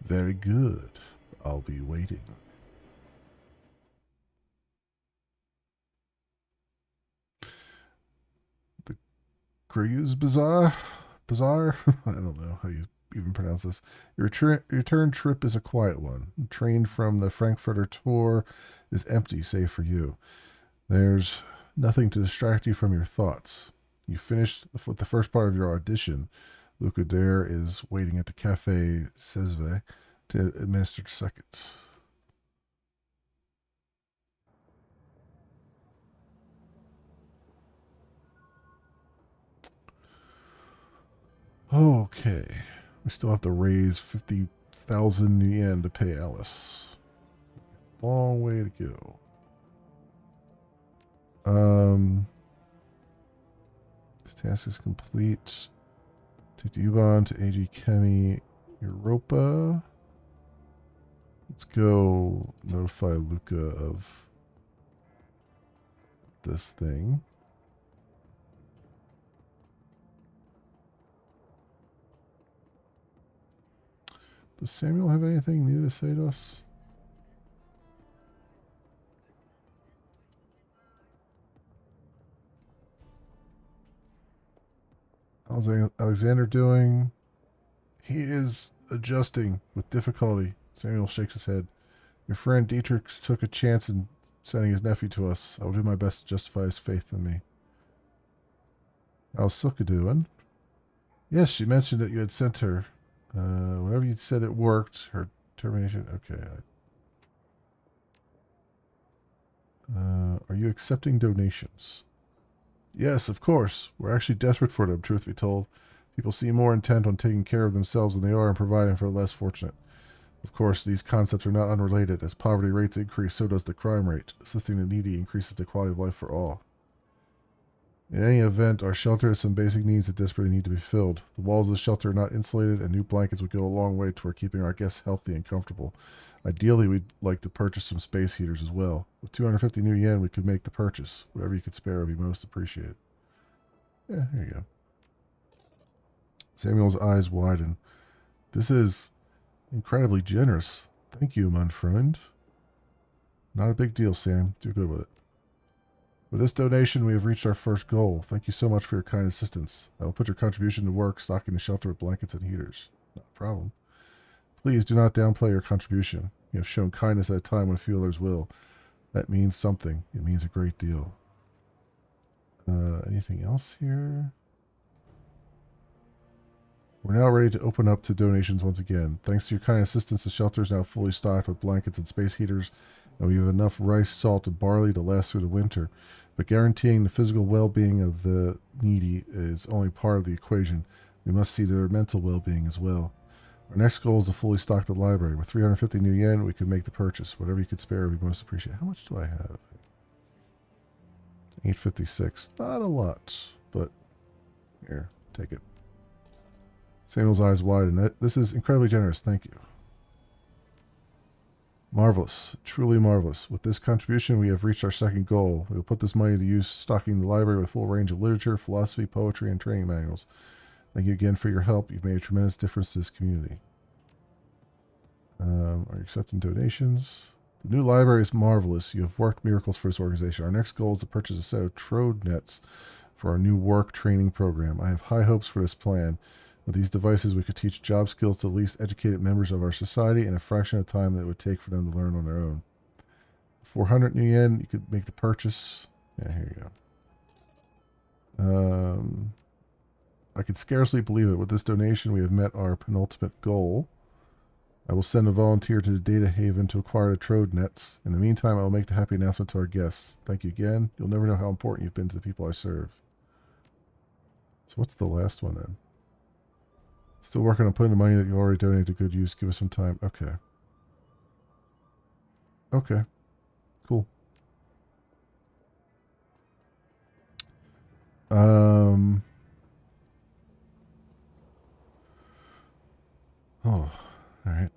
Very good. I'll be waiting. The Cruise Bazaar? I don't know how you even pronounce this. Your return trip is a quiet one. The train from the Frankfurter tour is empty, save for you. There's nothing to distract you from your thoughts. You finished with the first part of your audition. Luca Dare is waiting at the Cafe Cesve to administer the second. Okay. We still have to raise 50,000 yen to pay Alice. Long way to go. This task is complete. Take the U-Bahn to AG Chemi Europa. Let's go notify Luca of this thing. Does Samuel have anything new to say to us? How's Alexander doing? He is adjusting with difficulty. Samuel shakes his head. Your friend Dietrich took a chance in sending his nephew to us. I will do my best to justify his faith in me. How's Silka doing? Yes, she mentioned that you had sent her. Whenever you said it worked, her termination. Okay. Are you accepting donations? Yes, of course. We're actually desperate for them, truth be told. People seem more intent on taking care of themselves than they are on providing for the less fortunate. Of course, these concepts are not unrelated. As poverty rates increase, so does the crime rate. Assisting the needy increases the quality of life for all. In any event, our shelter has some basic needs that desperately need to be filled. The walls of the shelter are not insulated, and new blankets would go a long way toward keeping our guests healthy and comfortable. Ideally, we'd like to purchase some space heaters as well. With 250 new yen, we could make the purchase. Whatever you could spare would be most appreciated. Yeah, here you go. Samuel's eyes widen. This is incredibly generous. Thank you, my friend. Not a big deal, Sam. Do good with it. With this donation, we have reached our first goal. Thank you so much for your kind assistance. I will put your contribution to work, stocking the shelter with blankets and heaters. Not a problem. Please do not downplay your contribution. You have shown kindness at a time when few others will. That means something. It means a great deal. Anything else here? We're now ready to open up to donations once again. Thanks to your kind assistance, the shelter is now fully stocked with blankets and space heaters, and we have enough rice, salt, and barley to last through the winter. But guaranteeing the physical well-being of the needy is only part of the equation. We must see their mental well-being as well. Our next goal is to fully stock the library. With 350 new yen, we can make the purchase. Whatever you could spare, we most appreciate. How much do I have? 856. Not a lot, but here, take it. Samuel's eyes widen. This is incredibly generous. Thank you. Marvelous. Truly marvelous. With this contribution, we have reached our second goal. We will put this money to use stocking the library with a full range of literature, philosophy, poetry, and training manuals. Thank you again for your help. You've made a tremendous difference to this community. Are you accepting donations? The new library is marvelous. You have worked miracles for this organization. Our next goal is to purchase a set of Trode nets for our new work training program. I have high hopes for this plan. With these devices, we could teach job skills to the least educated members of our society in a fraction of the time that it would take for them to learn on their own. 400 new yen, you could make the purchase. Yeah, here you go. I can scarcely believe it. With this donation, we have met our penultimate goal. I will send a volunteer to the data haven to acquire the Trode nets. In the meantime, I will make the happy announcement to our guests. Thank you again. You'll never know how important you've been to the people I serve. So what's the last one then? Still working on putting the money that you already donated to good use. Give us some time. Okay. Okay, cool. Um. Oh, all right.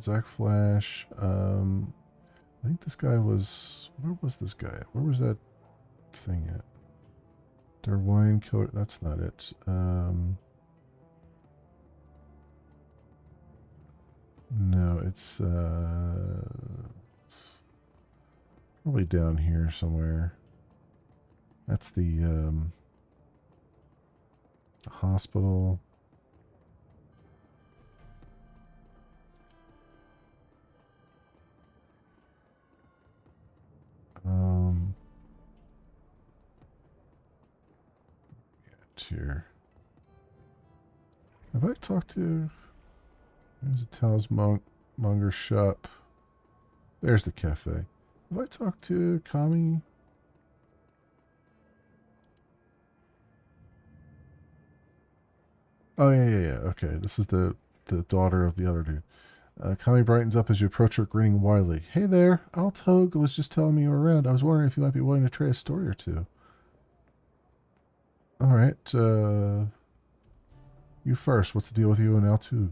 Zach Flash. I think this guy was. Where was this guy at? Where was that thing at? Their wine coat. That's not it. No, it's probably down here somewhere. That's the hospital. Um, it's here. Have I talked to? There's a monger shop. There's the cafe. Have I talked to Kami? Oh yeah. Okay, this is the daughter of the other dude. Kami brightens up as you approach her, grinning widely. Hey there, Altog was just telling me you were around. I was wondering if you might be willing to trade a story or two. All right, you first. What's the deal with you and Altug?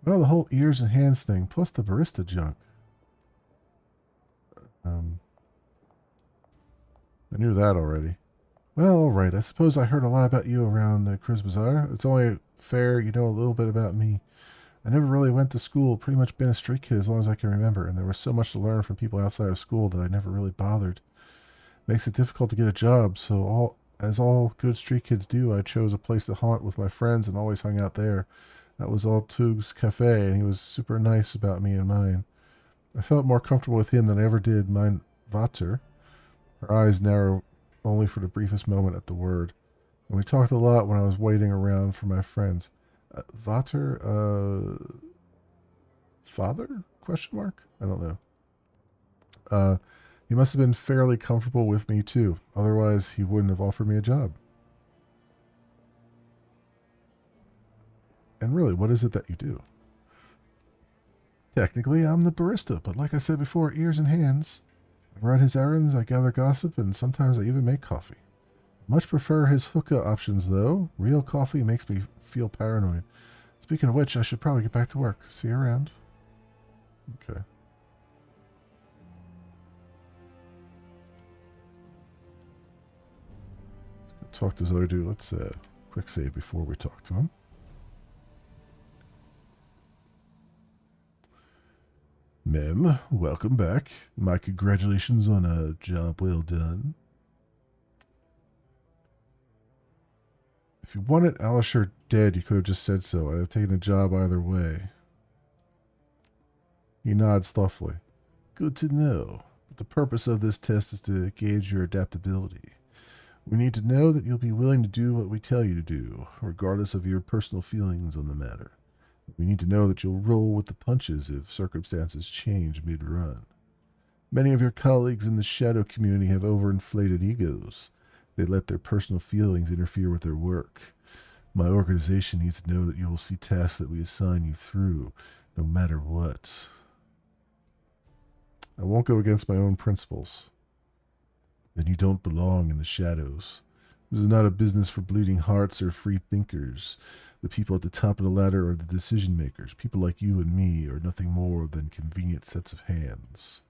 Well, the whole ears and hands thing, plus the barista junk. Um, I knew that already. Well, all right. I suppose I heard a lot about you around the Cruise Bazaar. It's only fair you know a little bit about me. I never really went to school, pretty much been a street kid as long as I can remember, and there was so much to learn from people outside of school that I never really bothered. Makes it difficult to get a job, so all good street kids do, I chose a place to haunt with my friends and always hung out there. That was all Tug's Cafe, and he was super nice about me and mine. I felt more comfortable with him than I ever did mine Vater. Her eyes narrow only for the briefest moment at the word. And we talked a lot when I was waiting around for my friends. Vater, father? Question mark? I don't know. Uh, he must have been fairly comfortable with me too. Otherwise, he wouldn't have offered me a job. And really, what is it that you do? Technically, I'm the barista, but like I said before, ears and hands. I run his errands, I gather gossip, and sometimes I even make coffee. Much prefer his hookah options, though. Real coffee makes me feel paranoid. Speaking of which, I should probably get back to work. See you around. Okay. Talk to this other dude. Let's quick save before we talk to him. Mem, welcome back. My congratulations on a job well done. If you wanted Alisher dead, you could have just said so. I'd have taken a job either way. He nods thoughtfully. Good to know. But the purpose of this test is to gauge your adaptability. We need to know that you'll be willing to do what we tell you to do, regardless of your personal feelings on the matter. We need to know that you'll roll with the punches if circumstances change mid-run. Many of your colleagues in the shadow community have overinflated egos. They let their personal feelings interfere with their work. My organization needs to know that you will see tasks that we assign you through, no matter what. I won't go against my own principles. Then you don't belong in the shadows. This is not a business for bleeding hearts or free thinkers. The people at the top of the ladder are the decision makers. People like you and me are nothing more than convenient sets of hands.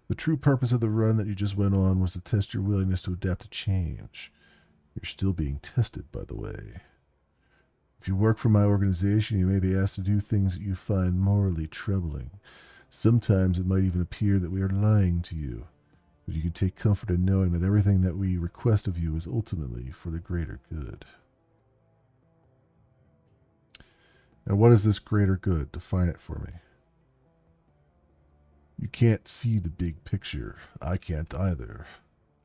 The true purpose of the run that you just went on was to test your willingness to adapt to change. You're still being tested, by the way. If you work for my organization, you may be asked to do things that you find morally troubling. Sometimes it might even appear that we are lying to you. But you can take comfort in knowing that everything that we request of you is ultimately for the greater good. And what is this greater good? Define it for me. You can't see the big picture. I can't either.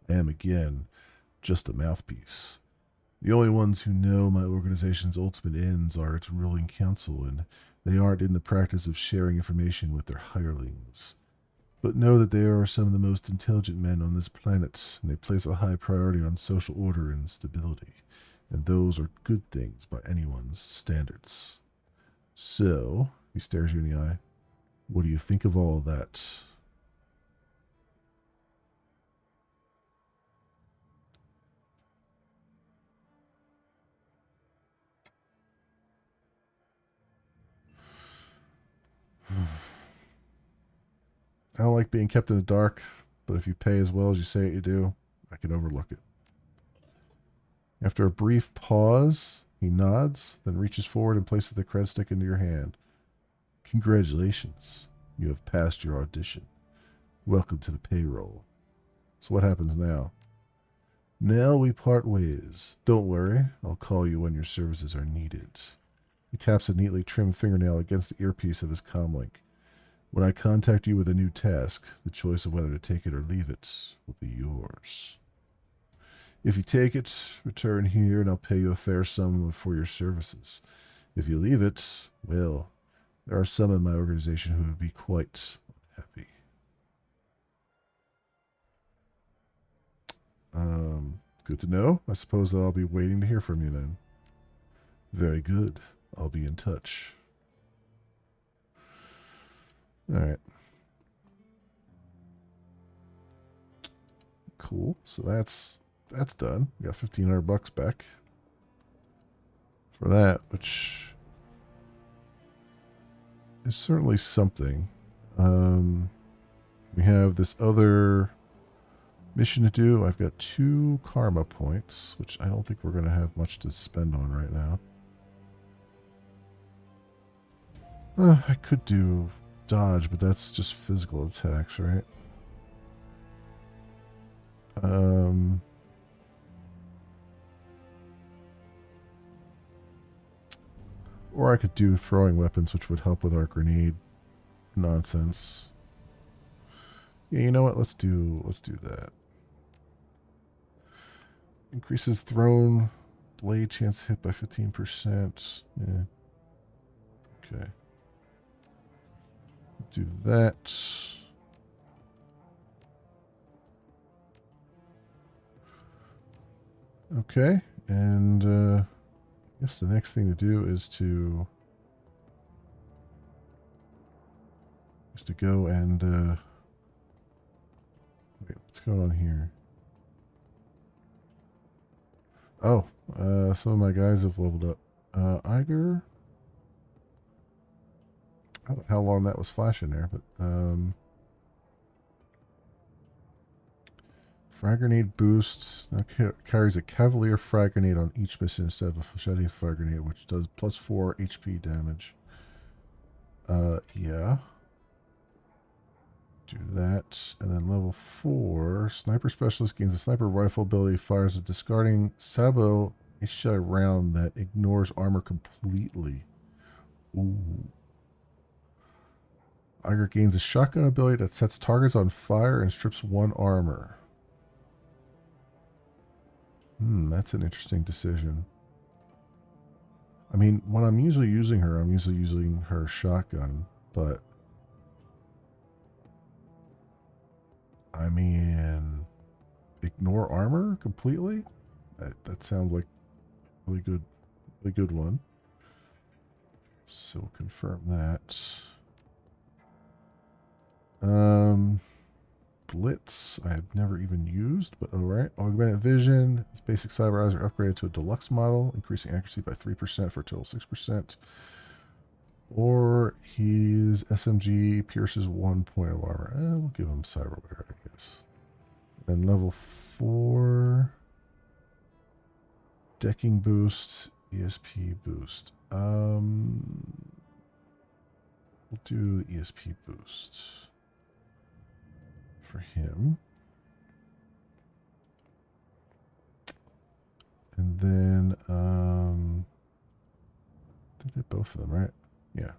I am, again, just a mouthpiece. The only ones who know my organization's ultimate ends are its ruling council, and they aren't in the practice of sharing information with their hirelings. But know that they are some of the most intelligent men on this planet, and they place a high priority on social order and stability. And those are good things by anyone's standards. So, he stares you in the eye. What do you think of all of that? I don't like being kept in the dark, but if you pay as well as you say you do, I can overlook it. After a brief pause, he nods, then reaches forward and places the cred stick into your hand. Congratulations. You have passed your audition. Welcome to the payroll. So what happens now? Now we part ways. Don't worry, I'll call you when your services are needed. He taps a neatly trimmed fingernail against the earpiece of his comlink. When I contact you with a new task, the choice of whether to take it or leave it will be yours. If you take it, return here and I'll pay you a fair sum for your services. If you leave it, well, there are some in my organization who would be quite unhappy. Good to know. I suppose that I'll be waiting to hear from you then. Very good. I'll be in touch. All right. Cool. So that's done. We got $1,500 back for that, which is certainly something. We have this other mission to do. I've got 2 karma points, which I don't think we're going to have much to spend on right now. I could do dodge, but that's just physical attacks, right? Or I could do throwing weapons, which would help with our grenade nonsense. Yeah, you know what? Let's do that. Increases thrown blade chance hit by 15%. Yeah. Okay. Do that. Okay, and I guess the next thing to do is to go and wait, what's going on here? Oh, some of my guys have leveled up. Iger. I don't know how long that was flashing there, but frag grenade boosts now carries a cavalier frag grenade on each mission instead of a machete frag grenade, which does plus 4 HP damage. Yeah. Do that, and then level 4, sniper specialist gains a sniper rifle ability, fires a discarding sabot a shot round that ignores armor completely. Ooh. Iger gains a shotgun ability that sets targets on fire and strips 1 armor. That's an interesting decision. I mean, when I'm usually using her, I'm usually using her shotgun, but I mean, ignore armor completely? That sounds like a really good one. So confirm that. Blitz, I have never even used, but alright. Augmented Vision, his basic cyber eyes are upgraded to a deluxe model, increasing accuracy by 3% for a total 6%. Or his SMG pierces 1 point of armor. We'll give him cyberware, I guess. Then level 4, decking boost, ESP boost. We'll do the ESP boost for him. And then, I think they're both of them, right? Yeah.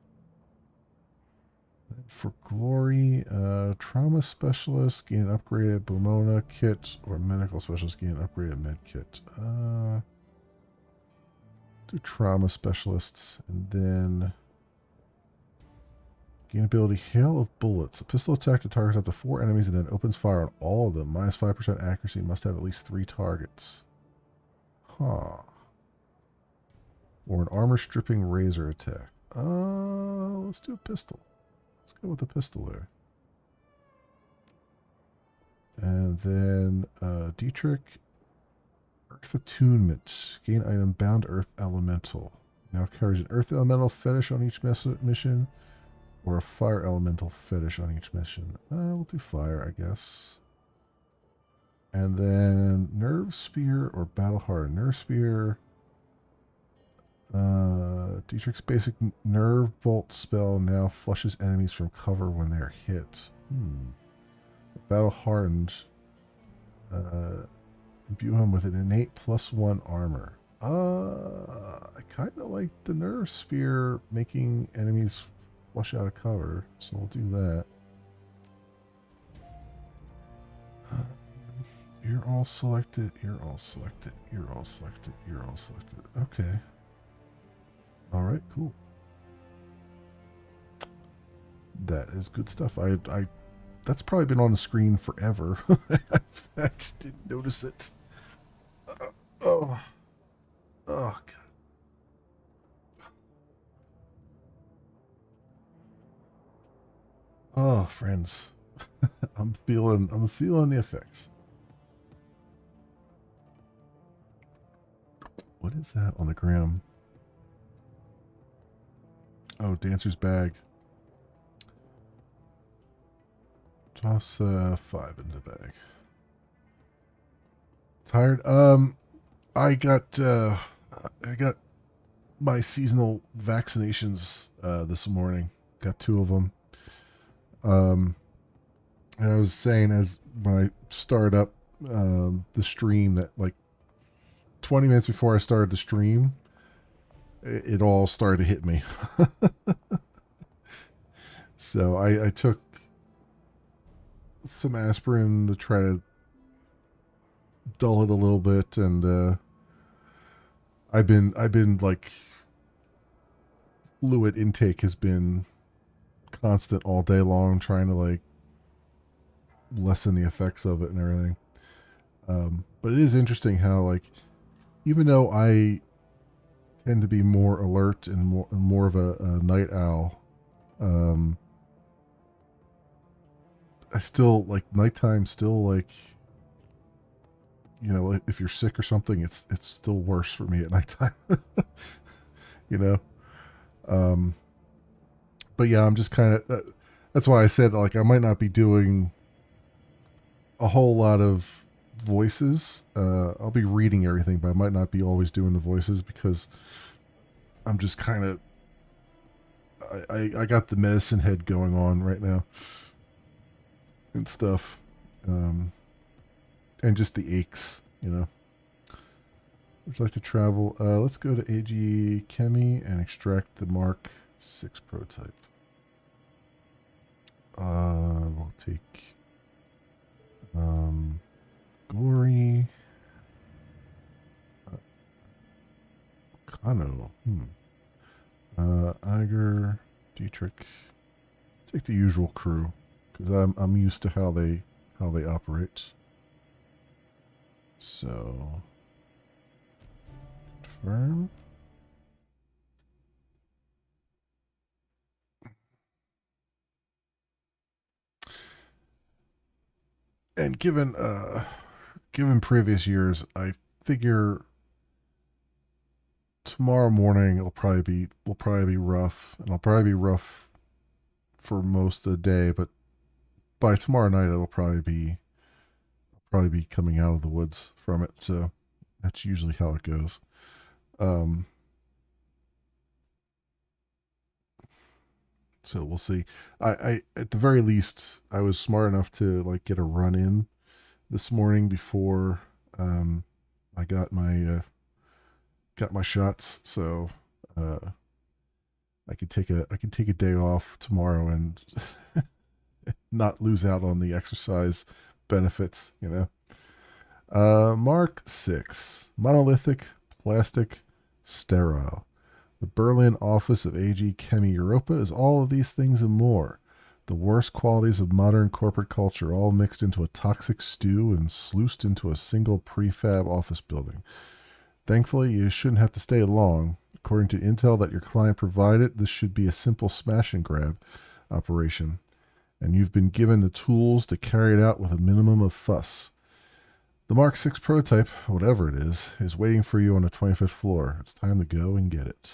For glory, trauma specialist gain an upgraded Bomona kit, or medical specialist gain an upgraded med kit. Do trauma specialists, and then gain ability Hail of Bullets. A pistol attack that targets up to 4 enemies and then opens fire on all of them. Minus 5% accuracy. Must have at least 3 targets. Huh. or an armor-stripping razor attack. Let's do a pistol. Let's go with the pistol there. And then Dietrich, Earth Attunement. Gain item Bound Earth Elemental. Now carries an Earth Elemental fetish on each mission, or a Fire Elemental fetish on each mission. We'll do Fire, I guess. And then Nerve Spear or Battle Hardened. Nerve Spear. Dietrich's basic Nerve Bolt spell now flushes enemies from cover when they are hit. Battle Hardened. Imbue him with an innate +1 armor. I kind of like the Nerve Spear making enemies flush out of cover, so we'll do that. You're all selected, you're all selected, you're all selected, you're all selected. Okay. Alright, cool. That is good stuff. That's probably been on the screen forever. I just didn't notice it. Oh, God. Oh, friends. I'm feeling the effects. What is that on the gram? Oh, Dancer's Bag. Toss 5 into the bag. Tired? I got my seasonal vaccinations this morning. Got 2 of them. And I was saying as when I started up the stream that like 20 minutes before I started the stream, it all started to hit me. So I took some aspirin to try to dull it a little bit, and I've been like, fluid intake has been constant all day long, trying to like lessen the effects of it and everything. But it is interesting how, like, even though I tend to be more alert and more of a night owl, I still like nighttime. Still, like, you know, like if you're sick or something, it's still worse for me at nighttime. You know. But yeah, I'm just kind of. That's why I said, like, I might not be doing a whole lot of voices. I'll be reading everything, but I might not be always doing the voices because I'm just kind of. I got the medicine head going on right now and stuff, and just the aches, you know. Would you like to travel? Let's go to AG Chemi and extract the Mark 6 prototype. We'll take Gory, Kano, Iger, Dietrich. Take the usual crew because I'm used to how they operate. So confirm. And given previous years, I figure tomorrow morning will probably be rough, and I'll probably be rough for most of the day, but by tomorrow night I'll probably be coming out of the woods from it. So that's usually how it goes. So we'll see. I at the very least I was smart enough to like get a run in this morning before I got my shots. So I could take a day off tomorrow and not lose out on the exercise benefits, you know. Mark 6, monolithic, plastic, sterile. The Berlin office of AG Chemi Europa is all of these things and more. The worst qualities of modern corporate culture, all mixed into a toxic stew and sluiced into a single prefab office building. Thankfully, you shouldn't have to stay long. According to intel that your client provided, this should be a simple smash and grab operation, and you've been given the tools to carry it out with a minimum of fuss. The Mark 6 prototype, whatever it is waiting for you on the 25th floor. It's time to go and get it.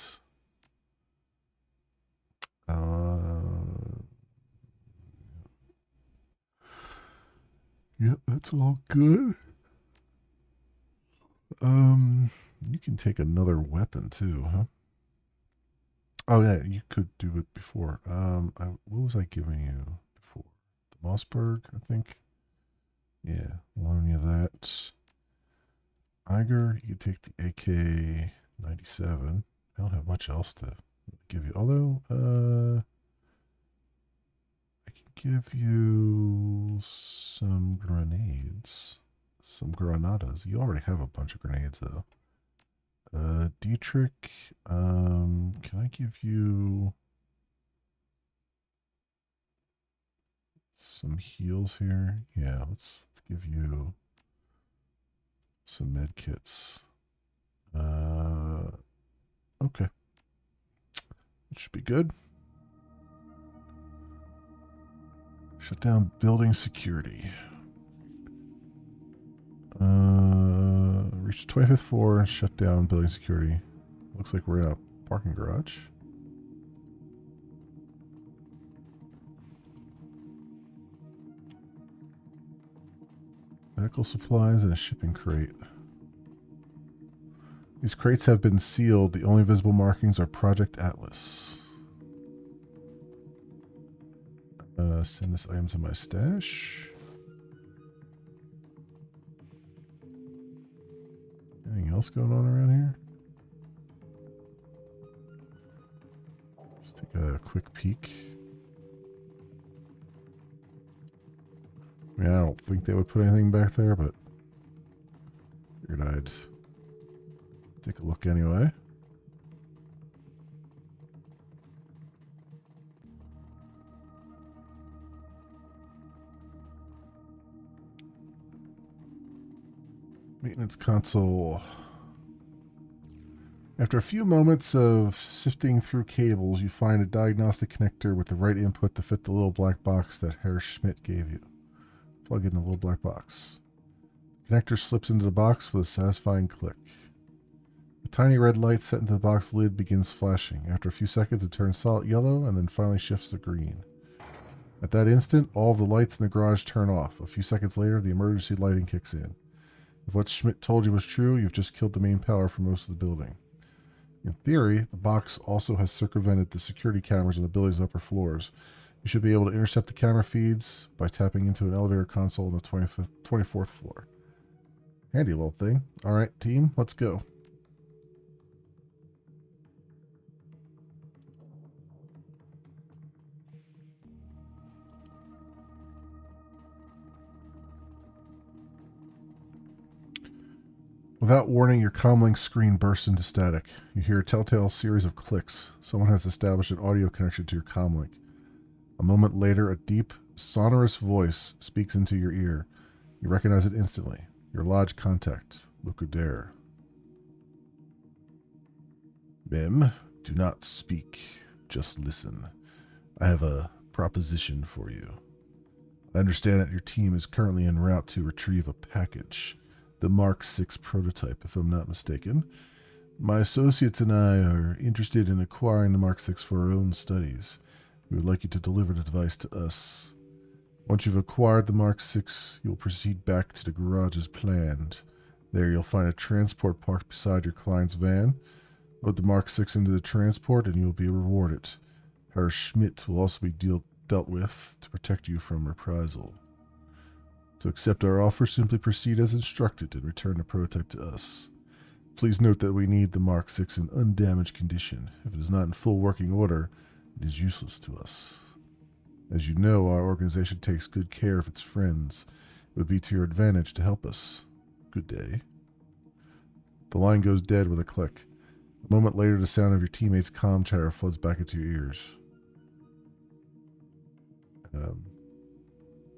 Yep, that's all good. You can take another weapon too, huh? Oh yeah, you could do it before. What was I giving you before? The Mossberg, I think. Yeah, loan you that. Iger, you can take the AK-97. I don't have much else to give you. Although, I can give you some grenades. Some granadas. You already have a bunch of grenades, though. Dietrich, can I give you some heals here? Yeah, let's give you some med kits. Okay. It should be good. Shut down building security. Reach the 25th floor and shut down building security. Looks like we're in a parking garage. Medical supplies and a shipping crate. These crates have been sealed. The only visible markings are Project Atlas. Send this item to my stash. Anything else going on around here? Let's take a quick peek. I mean, I don't think they would put anything back there, but figured I'd take a look anyway. Maintenance console. After a few moments of sifting through cables, you find a diagnostic connector with the right input to fit the little black box that Herr Schmidt gave you. Plug in the little black box. The connector slips into the box with a satisfying click. A tiny red light set into the box lid begins flashing. After a few seconds, it turns solid yellow and then finally shifts to green. At that instant, all of the lights in the garage turn off. A few seconds later, the emergency lighting kicks in. If what Schmidt told you was true, you've just killed the main power for most of the building. In theory, the box also has circumvented the security cameras on the building's upper floors. You should be able to intercept the camera feeds by tapping into an elevator console on the 24th floor. Handy little thing. Alright, team, let's go. Without warning, your comlink screen bursts into static. You hear a telltale series of clicks. Someone has established an audio connection to your comlink. A moment later, a deep, sonorous voice speaks into your ear. You recognize it instantly. Your lodge contact, Luke Adair. Mem, do not speak. Just listen. I have a proposition for you. I understand that your team is currently en route to retrieve a package. The Mark 6 prototype, if I'm not mistaken. My associates and I are interested in acquiring the Mark 6 for our own studies. We would like you to deliver the device to us. Once you've acquired the Mark 6, you'll proceed back to the garage as planned. There you'll find a transport parked beside your client's van. Load the Mark 6 into the transport and you'll be rewarded. Herr Schmidt will also be dealt with to protect you from reprisal. To accept our offer, simply proceed as instructed and return the prototype to us. Please note that we need the Mark 6 in undamaged condition. If it is not in full working order, it is useless to us. As you know, our organization takes good care of its friends. It would be to your advantage to help us. Good day. The line goes dead with a click. A moment later, the sound of your teammate's comm chatter floods back into your ears.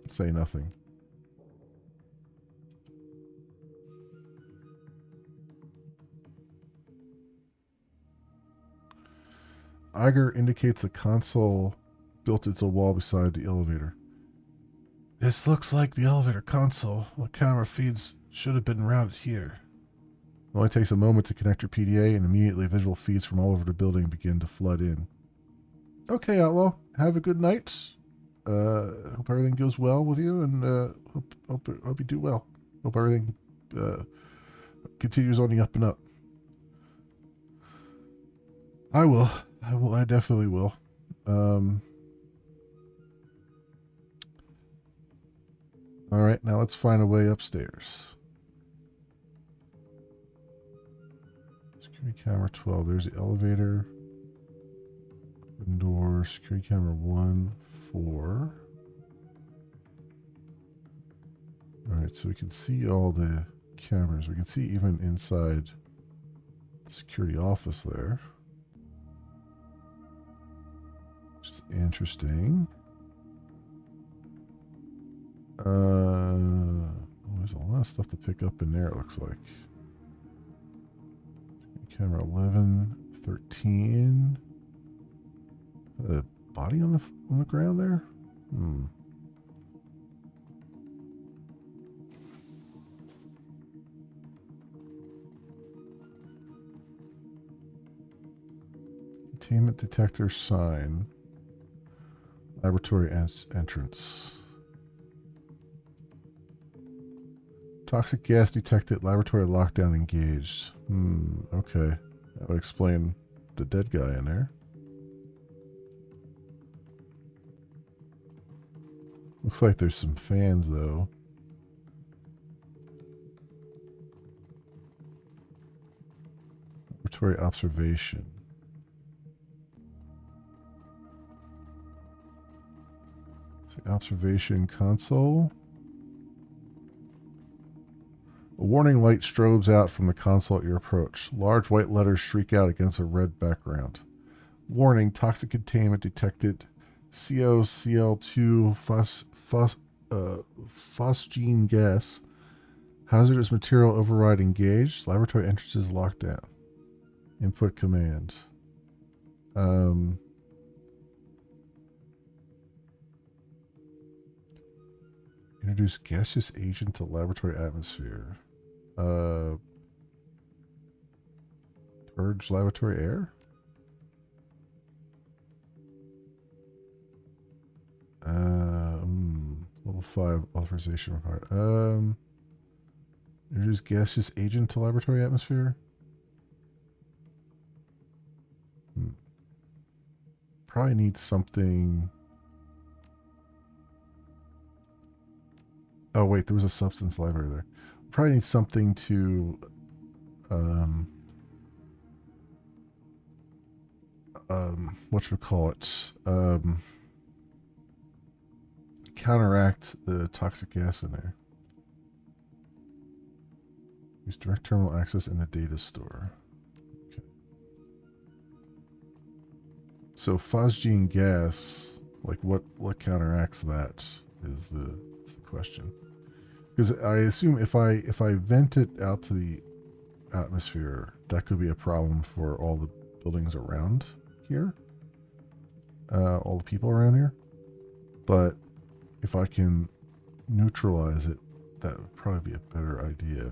Say nothing. Iger indicates a console built into a wall beside the elevator. This looks like the elevator console. The camera feeds should have been routed here. It only takes a moment to connect your PDA, and immediately visual feeds from all over the building begin to flood in. Okay, Outlaw. Have a good night. Hope everything goes well with you, and hope you do well. Hope everything continues on the up and up. I will. I definitely will. All right, now let's find a way upstairs. Security camera 12. There's the elevator. Open door. Security camera 1, 4. All right, so we can see all the cameras. We can see even inside the security office there, which is interesting. There's a lot of stuff to pick up in there, it looks like. Camera 11, 13. A body on the ground there? Containment detector sign. Laboratory entrance. Toxic gas detected. Laboratory lockdown engaged. Okay. That would explain the dead guy in there. Looks like there's some fans, though. Laboratory observation. The observation console. A warning light strobes out from the console at your approach. Large white letters shriek out against a red background. Warning, toxic containment detected. COCl2 phosgene gas. Hazardous material override engaged. Laboratory entrances locked down. Input command. Introduce gaseous agent to laboratory atmosphere. Purge laboratory air? Level 5 authorization required. Introduce gaseous agent to laboratory atmosphere? Probably need something. Oh wait, there was a substance library there. Probably need something to whatchamacallit, counteract the toxic gas in there. Use direct terminal access in the data store. Okay. So phosgene gas, like what counteracts that is the question. Because I assume if I vent it out to the atmosphere, that could be a problem for all the buildings around here, all the people around here. But if I can neutralize it, that would probably be a better idea.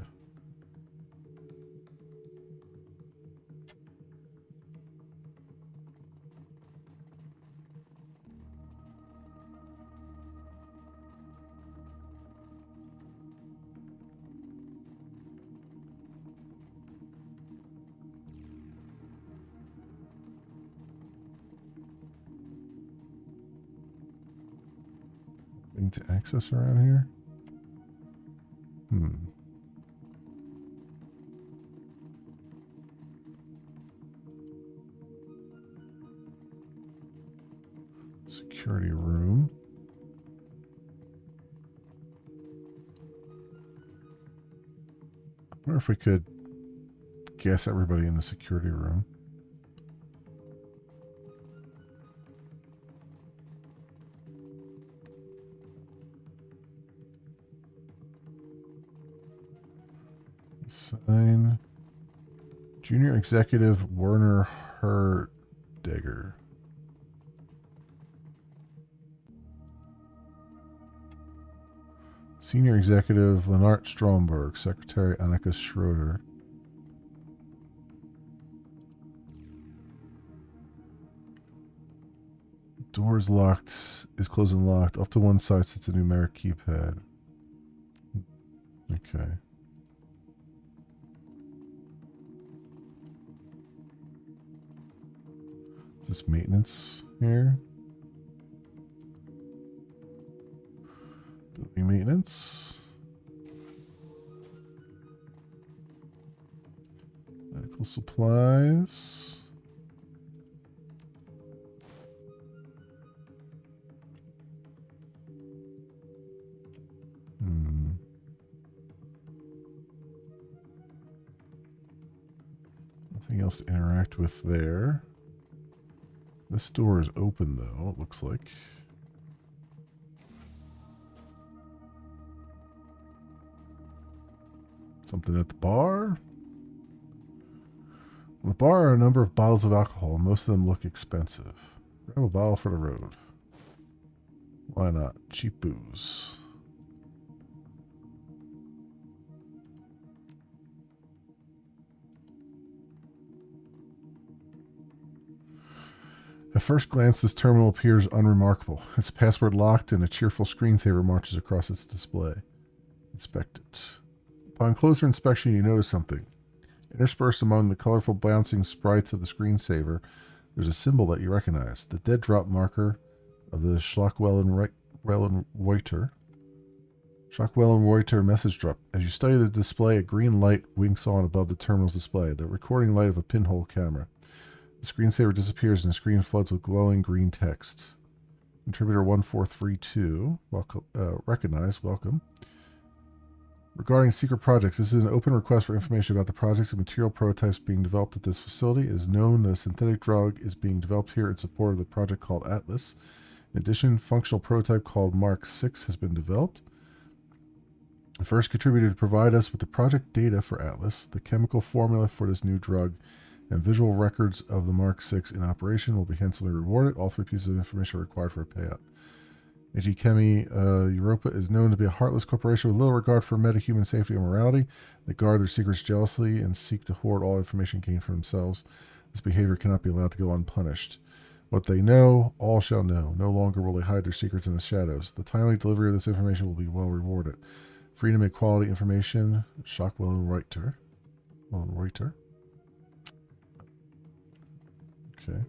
To access around here? Security room. I wonder if we could gas everybody in the security room. Sign. Junior Executive Werner Herding. dagger. Senior Executive Lennart Stromberg, Secretary Annika Schroeder. Door is locked, is closed and locked. Off to one side sits a numeric keypad. Okay. Is this maintenance here? Building maintenance. Medical supplies. Nothing else to interact with there. This door is open though, it looks like. Something at the bar. On the bar are a number of bottles of alcohol. Most of them look expensive. Grab a bottle for the road. Why not? Cheap booze. At first glance, this terminal appears unremarkable. Its password locked and a cheerful screensaver marches across its display. Inspect it. Upon closer inspection, you notice something. Interspersed among the colorful bouncing sprites of the screensaver, there's a symbol that you recognize. The dead drop marker of the Schockwellen-Reuter message drop. As you study the display, a green light winks on above the terminal's display, the recording light of a pinhole camera. The screensaver disappears and the screen floods with glowing green text. Contributor 1432, recognize, welcome. Regarding secret projects, this is an open request for information about the projects and material prototypes being developed at this facility. It is known that a synthetic drug is being developed here in support of the project called Atlas. In addition, a functional prototype called Mark 6 has been developed. The first contributor to provide us with the project data for Atlas, the chemical formula for this new drug, and visual records of the Mark 6 in operation will be handsomely rewarded. All three pieces of information are required for a payout. AG Chemi Europa is known to be a heartless corporation with little regard for metahuman safety or morality. They guard their secrets jealously and seek to hoard all information gained for themselves. This behavior cannot be allowed to go unpunished. What they know, all shall know. No longer will they hide their secrets in the shadows. The timely delivery of this information will be well rewarded. Freedom and quality information, Schockwellen-Reuter. Reuter. Okay.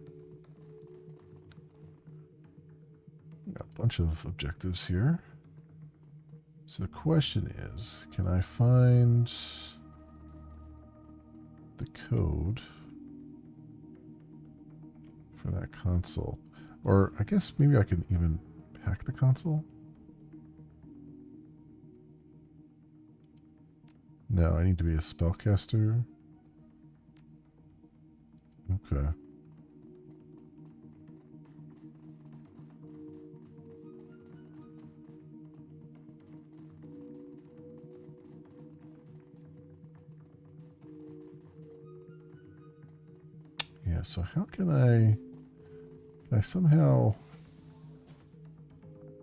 Got a bunch of objectives here. So the question is, can I find the code for that console? Or I guess maybe I can even hack the console? No, I need to be a spellcaster. Okay. Yeah, so how can I somehow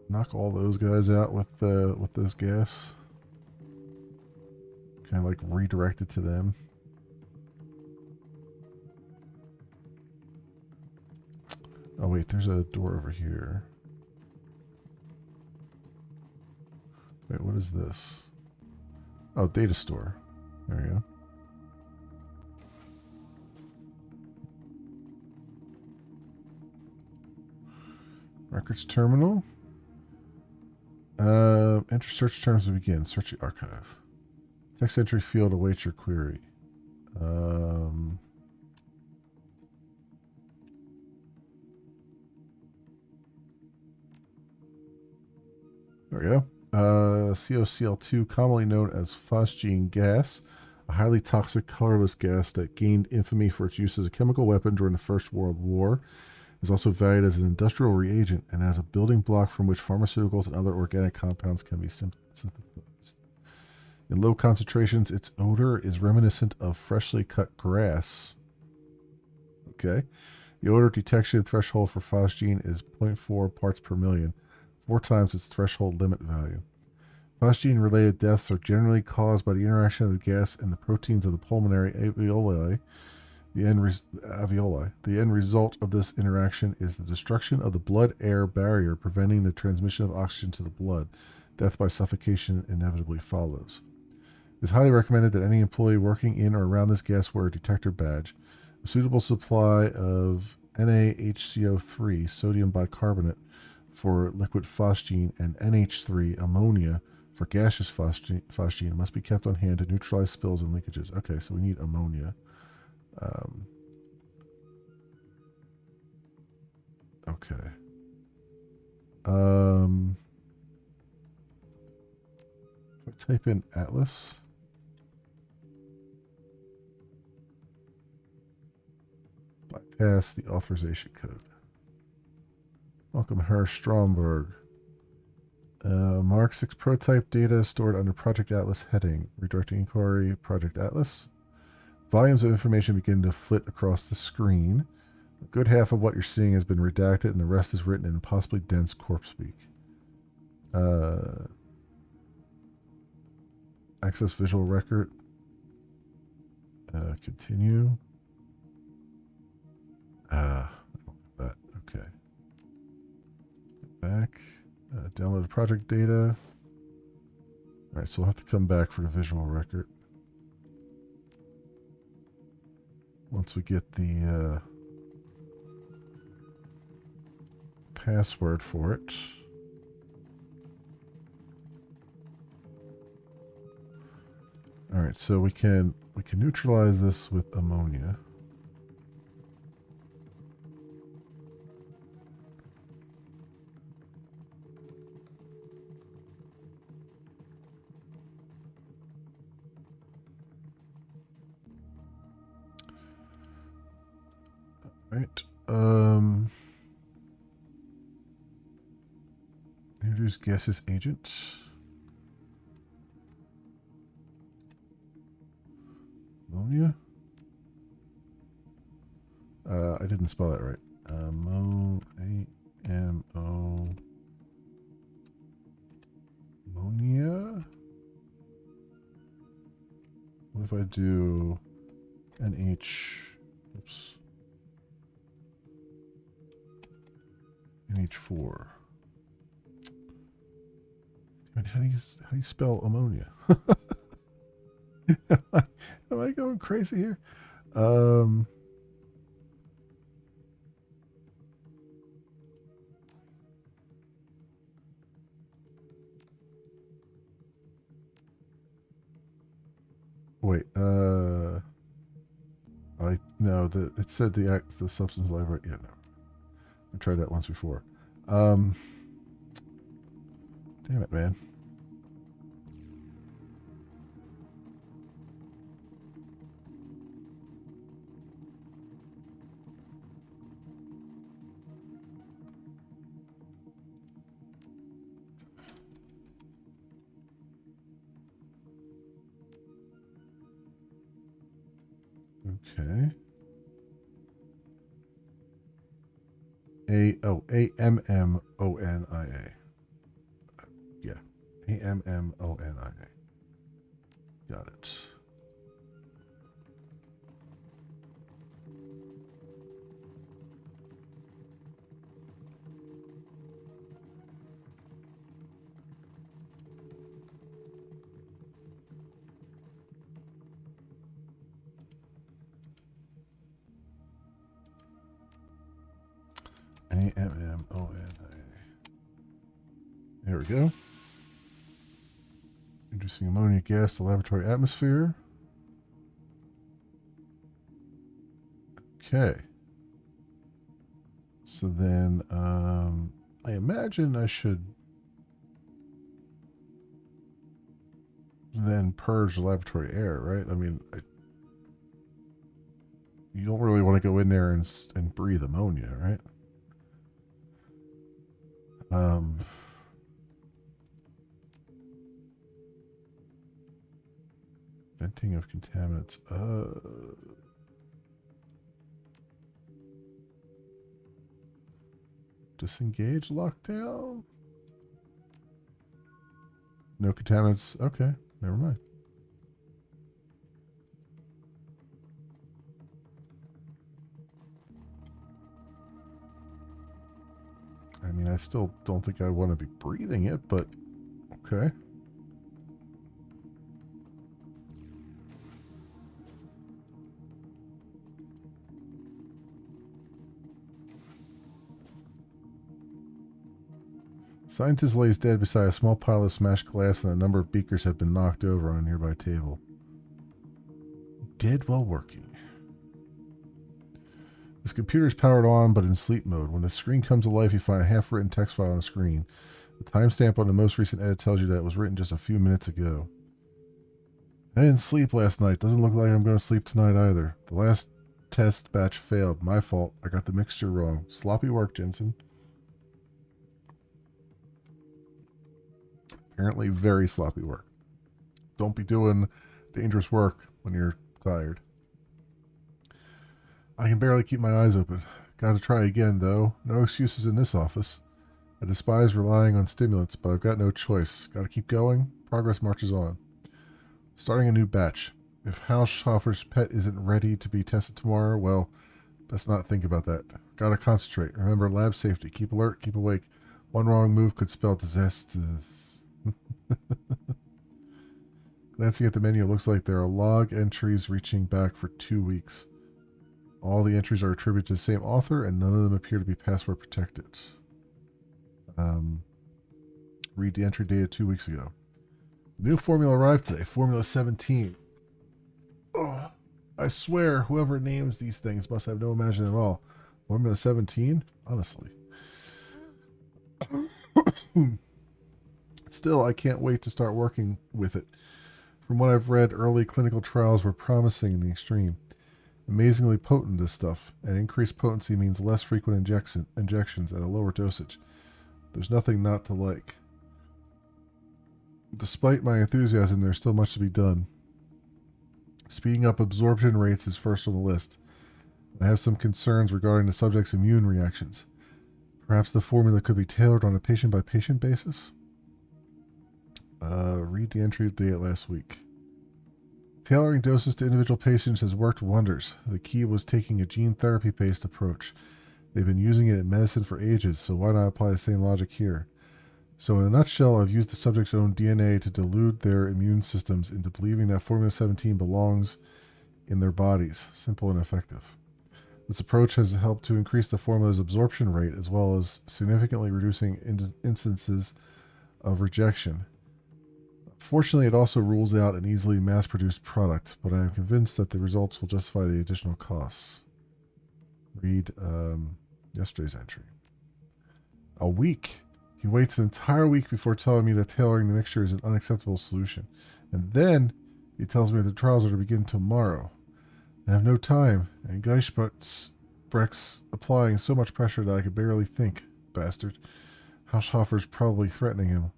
knock all those guys out with this gas? Can I like redirect it to them? Oh wait, there's a door over here. Wait, what is this? Oh, data store. There we go. Records terminal. Enter search terms to begin. Search the archive. Text entry field awaits your query. There we go. COCl2, commonly known as phosgene gas, a highly toxic, colorless gas that gained infamy for its use as a chemical weapon during the First World War, is also valued as an industrial reagent and as a building block from which pharmaceuticals and other organic compounds can be synthesized. In low concentrations, its odor is reminiscent of freshly cut grass. Okay. The odor detection threshold for phosgene is zero point 0.4 parts per million, 4 times its threshold limit value. Phosgene-related deaths are generally caused by the interaction of the gas and the proteins of the pulmonary alveoli. The end result of this interaction is the destruction of the blood-air barrier, preventing the transmission of oxygen to the blood. Death by suffocation inevitably follows. It is highly recommended that any employee working in or around this gas wear a detector badge. A suitable supply of NaHCO3, sodium bicarbonate, for liquid phosgene, and NH3, ammonia, for gaseous phosgene must be kept on hand to neutralize spills and leakages. Okay, so we need ammonia. Okay. If I type in Atlas. Bypass the authorization code. Welcome, Herr Stromberg. Mark 6 prototype data stored under Project Atlas heading. Redirecting inquiry, Project Atlas. Volumes of information begin to flit across the screen. A good half of what you're seeing has been redacted, and the rest is written in possibly dense corpse speak. Access visual record. Continue. I don't want that. Okay. Back. Download project data. Alright, so we'll have to come back for the visual record. Once we get the password for it. Alright, so we can neutralize this with ammonia. Right. Introduce gaseous agent. Ammonia. I didn't spell that right. A-M-O. Ammonia. What if I do NH? Oops. NH4. I mean, how do you spell ammonia? Am I going crazy here? Wait. It said the substance library. Yeah, no. I tried that once before. Damn it, man. Okay. A-M-M-O-N-I-A. Yeah. A-M-M-O-N-I-A. Got it. A-M-M-O-N-I-A. There we go. Introducing ammonia gas to laboratory atmosphere. Okay. So then, I imagine I should then purge the laboratory air, right? I mean, you don't really want to go in there and breathe ammonia, right? Venting of contaminants. Disengage lockdown. No contaminants. Okay, never mind. I mean, I still don't think I want to be breathing it, but okay. Scientist lays dead beside a small pile of smashed glass and a number of beakers have been knocked over on a nearby table. Dead while working. This computer is powered on, but in sleep mode. When the screen comes to life, you find a half-written text file on the screen. The timestamp on the most recent edit tells you that it was written just a few minutes ago. I didn't sleep last night. Doesn't look like I'm going to sleep tonight either. The last test batch failed. My fault. I got the mixture wrong. Sloppy work, Jensen. Apparently very sloppy work. Don't be doing dangerous work when you're tired. I can barely keep my eyes open. Gotta try again, though. No excuses in this office. I despise relying on stimulants, but I've got no choice. Gotta keep going. Progress marches on. Starting a new batch. If Haushofer's pet isn't ready to be tested tomorrow, well, best not think about that. Gotta concentrate. Remember lab safety. Keep alert, keep awake. One wrong move could spell disaster. Glancing at the menu, it looks like there are log entries reaching back for 2 weeks. All the entries are attributed to the same author, and none of them appear to be password protected. Read the entry dated 2 weeks ago. New formula arrived today, Formula 17. Oh, I swear, whoever names these things must have no imagination at all. Formula 17? Honestly. Still, I can't wait to start working with it. From what I've read, early clinical trials were promising in the extreme. Amazingly potent, this stuff, and increased potency means less frequent injections at a lower dosage. There's nothing not to like. Despite my enthusiasm, there's still much to be done. Speeding up absorption rates is first on the list. I have some concerns regarding the subject's immune reactions. Perhaps the formula could be tailored on a patient-by-patient basis? Read the entry dated last week. Tailoring doses to individual patients has worked wonders. The key was taking a gene therapy-based approach. They've been using it in medicine for ages, so why not apply the same logic here? So in a nutshell, I've used the subject's own DNA to delude their immune systems into believing that Formula 17 belongs in their bodies. Simple and effective. This approach has helped to increase the formula's absorption rate as well as significantly reducing instances of rejection. Fortunately, it also rules out an easily mass-produced product, but I am convinced that the results will justify the additional costs. Read yesterday's entry. A week. He waits an entire week before telling me that tailoring the mixture is an unacceptable solution. And then he tells me that the trials are to begin tomorrow. I have no time, and Geisbrecht's applying so much pressure that I can barely think, bastard. Haushofer's probably threatening him.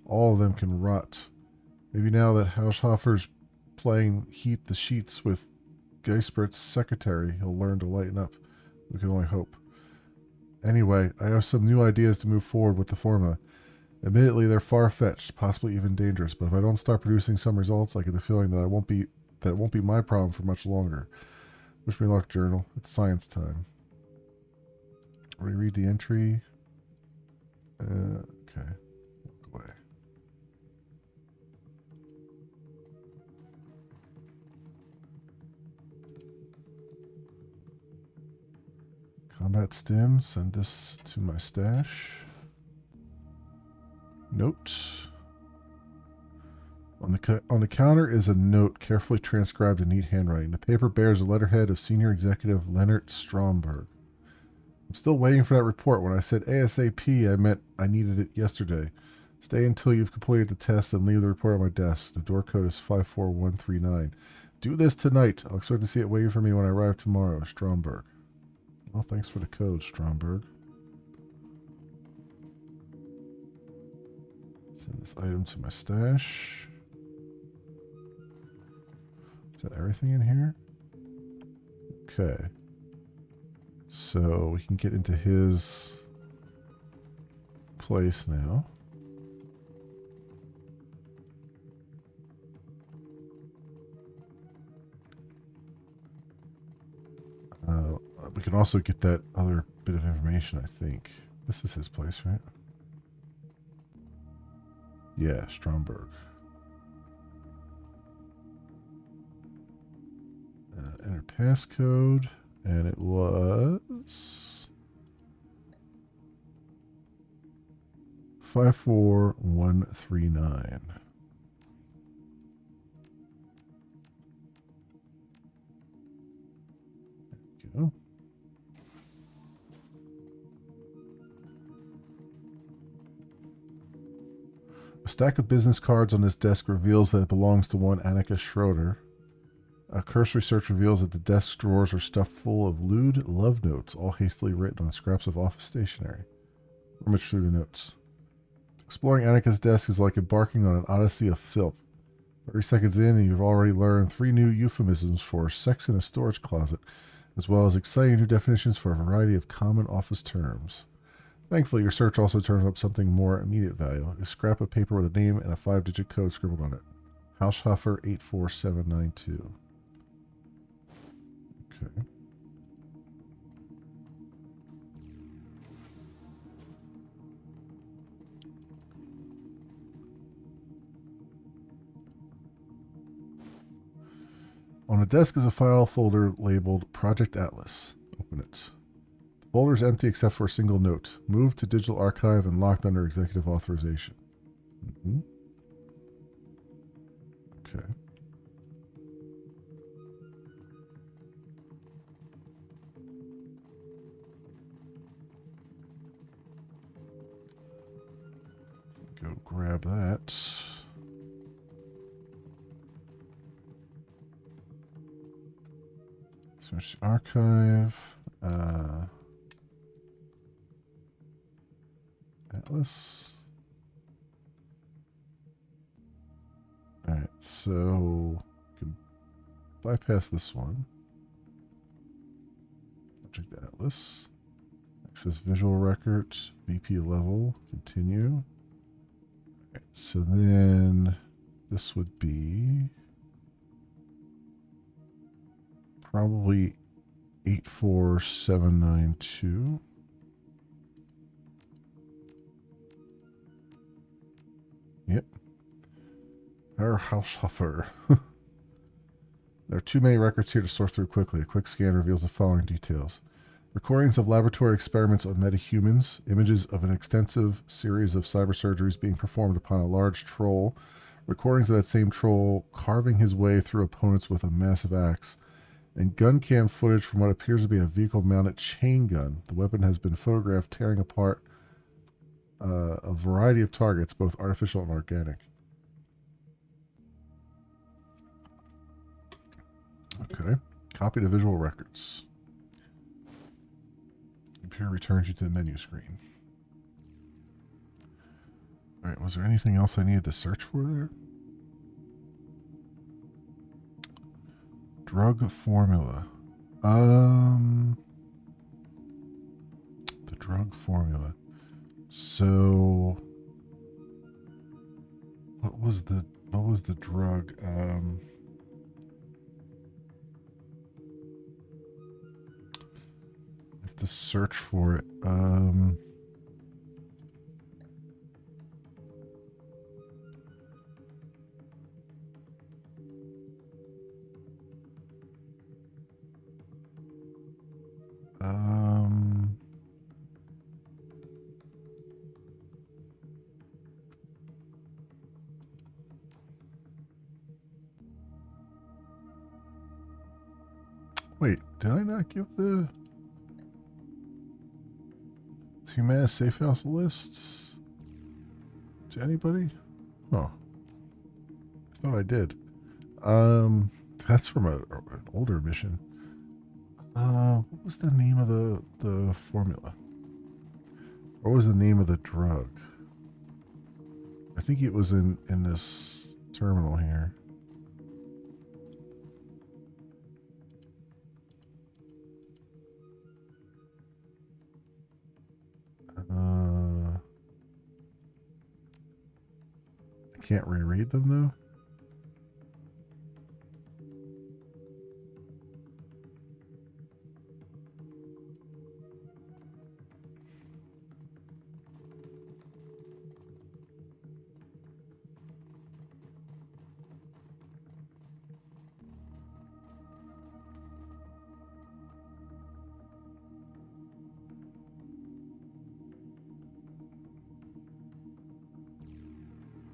All of them can rot. Maybe now that Haushofer's playing heat the sheets with Geisbrecht's secretary, he'll learn to lighten up. We can only hope. Anyway, I have some new ideas to move forward with the formula. Admittedly, they're far-fetched, possibly even dangerous, but if I don't start producing some results, I get the feeling that it won't be my problem for much longer. Wish me luck, journal. It's science time. Reread the entry. Okay. Walk away. Combat stim. Send this to my stash. Note. On the counter is a note carefully transcribed in neat handwriting. The paper bears the letterhead of Senior Executive Leonard Stromberg. I'm still waiting for that report. When I said ASAP, I meant I needed it yesterday. Stay until you've completed the test and leave the report on my desk. The door code is 54139. Do this tonight. I'll expect to see it waiting for me when I arrive tomorrow. Stromberg. Well, thanks for the code, Stromberg. Send this item to my stash. Is that everything in here? Okay. So we can get into his place now. We can also get that other bit of information, I think. This is his place, right? Yeah, Stromberg. Enter passcode, and it was 54139. There you go. A stack of business cards on his desk reveals that it belongs to one Annika Schroeder. A cursory search reveals that the desk drawers are stuffed full of lewd love notes, all hastily written on scraps of office stationery. Rummage through the notes. Exploring Annika's desk is like embarking on an odyssey of filth. 30 seconds in, and you've already learned 3 new euphemisms for sex in a storage closet, as well as exciting new definitions for a variety of common office terms. Thankfully, your search also turns up something more immediate value. A scrap of paper with a name and a 5-digit code scribbled on it. Haushofer 84792. Okay. On the desk is a file folder labeled Project Atlas. Open it. The folder is empty except for a single note. Moved to digital archive and locked under executive authorization. Okay. Go grab that. Search the archive. Atlas. Alright, so we can bypass this one. Project Atlas. Access visual records. VP level. Continue. Alright, so then this would be probably 84792. Yep. Herr Haushofer. There are too many records here to sort through quickly. A quick scan reveals the following details. Recordings of laboratory experiments on metahumans, images of an extensive series of cyber surgeries being performed upon a large troll, recordings of that same troll carving his way through opponents with a massive axe, and gun cam footage from what appears to be a vehicle-mounted chain gun. The weapon has been photographed tearing apart a variety of targets, both artificial and organic. Okay. Copy the visual records. Computer returns you to the menu screen. Alright, was there anything else I needed to search for there? Drug formula. The drug formula. So what was the drug? I have to search for it. Wait, did I not give the Humana Safe House lists to anybody? Oh, I thought I did. That's from an older mission. What was the name of the formula? What was the name of the drug? I think it was in this terminal here. can't reread them though.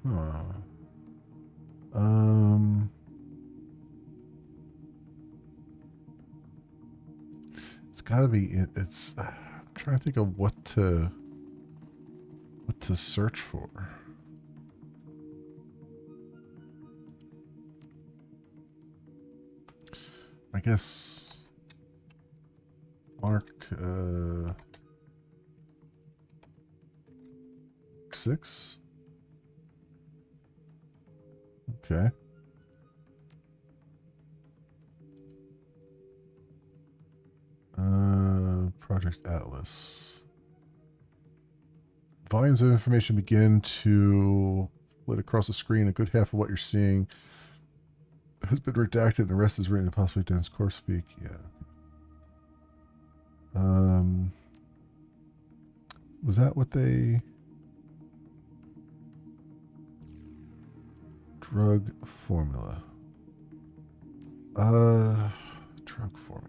Huh. It's gotta be. It's. I'm trying to think of what to search for. I guess Mark 6. Okay. Project Atlas. Volumes of information begin to split across the screen. A good half of what you're seeing has been redacted, and the rest is written in possibly dense coarse speak. Yeah. Was that what they... Drug formula. Drug formula.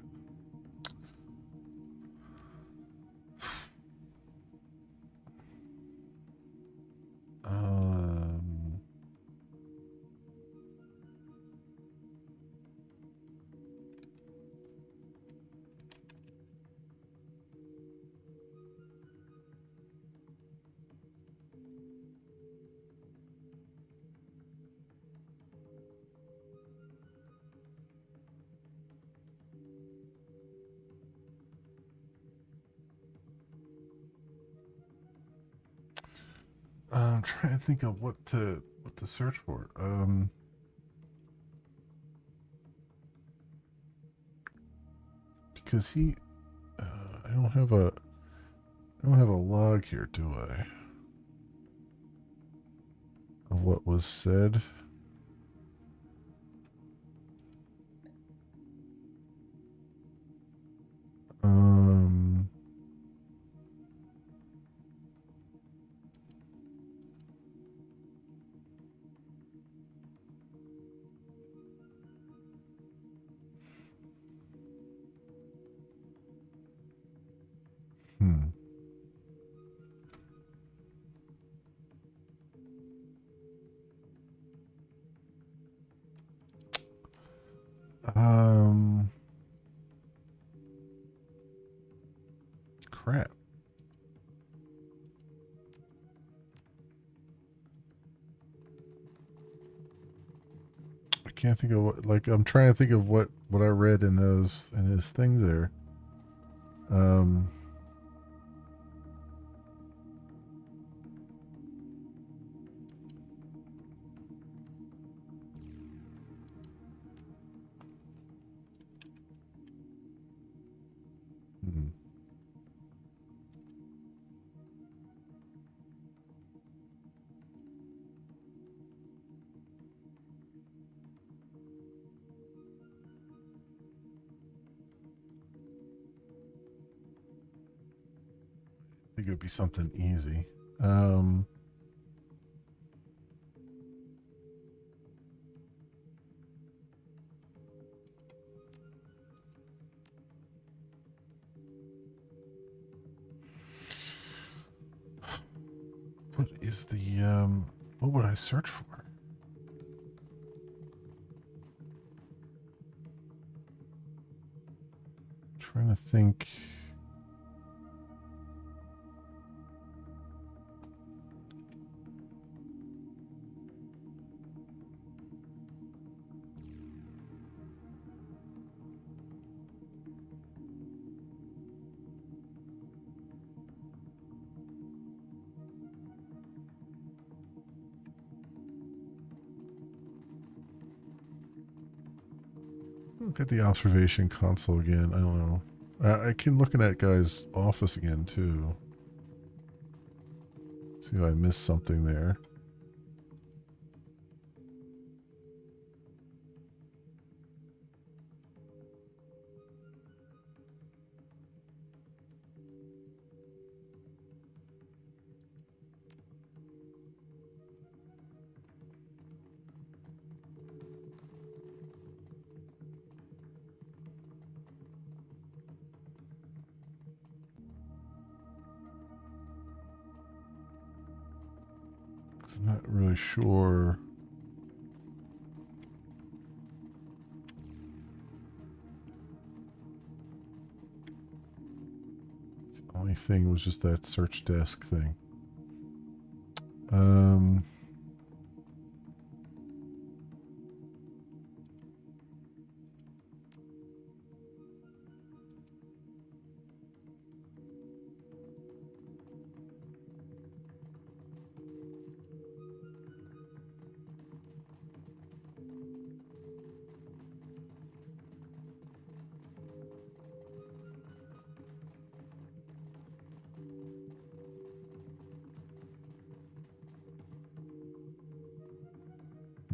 I'm trying to think of what to search for. Because he, I don't have a log here, do I? Of what was said. Hmm. Crap. I can't think of what, like, I'm trying to think of what I read in those, in his thing there. Hmm. I think it would be something easy. What is the, what would I search for? Trying to think. Look at the observation console again. I don't know. I can look in that guy's office again too. See if I missed something there. Not really sure. The only thing was just that search desk thing. Um,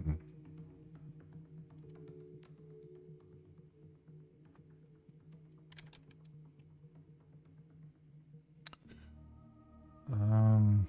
hmm. um,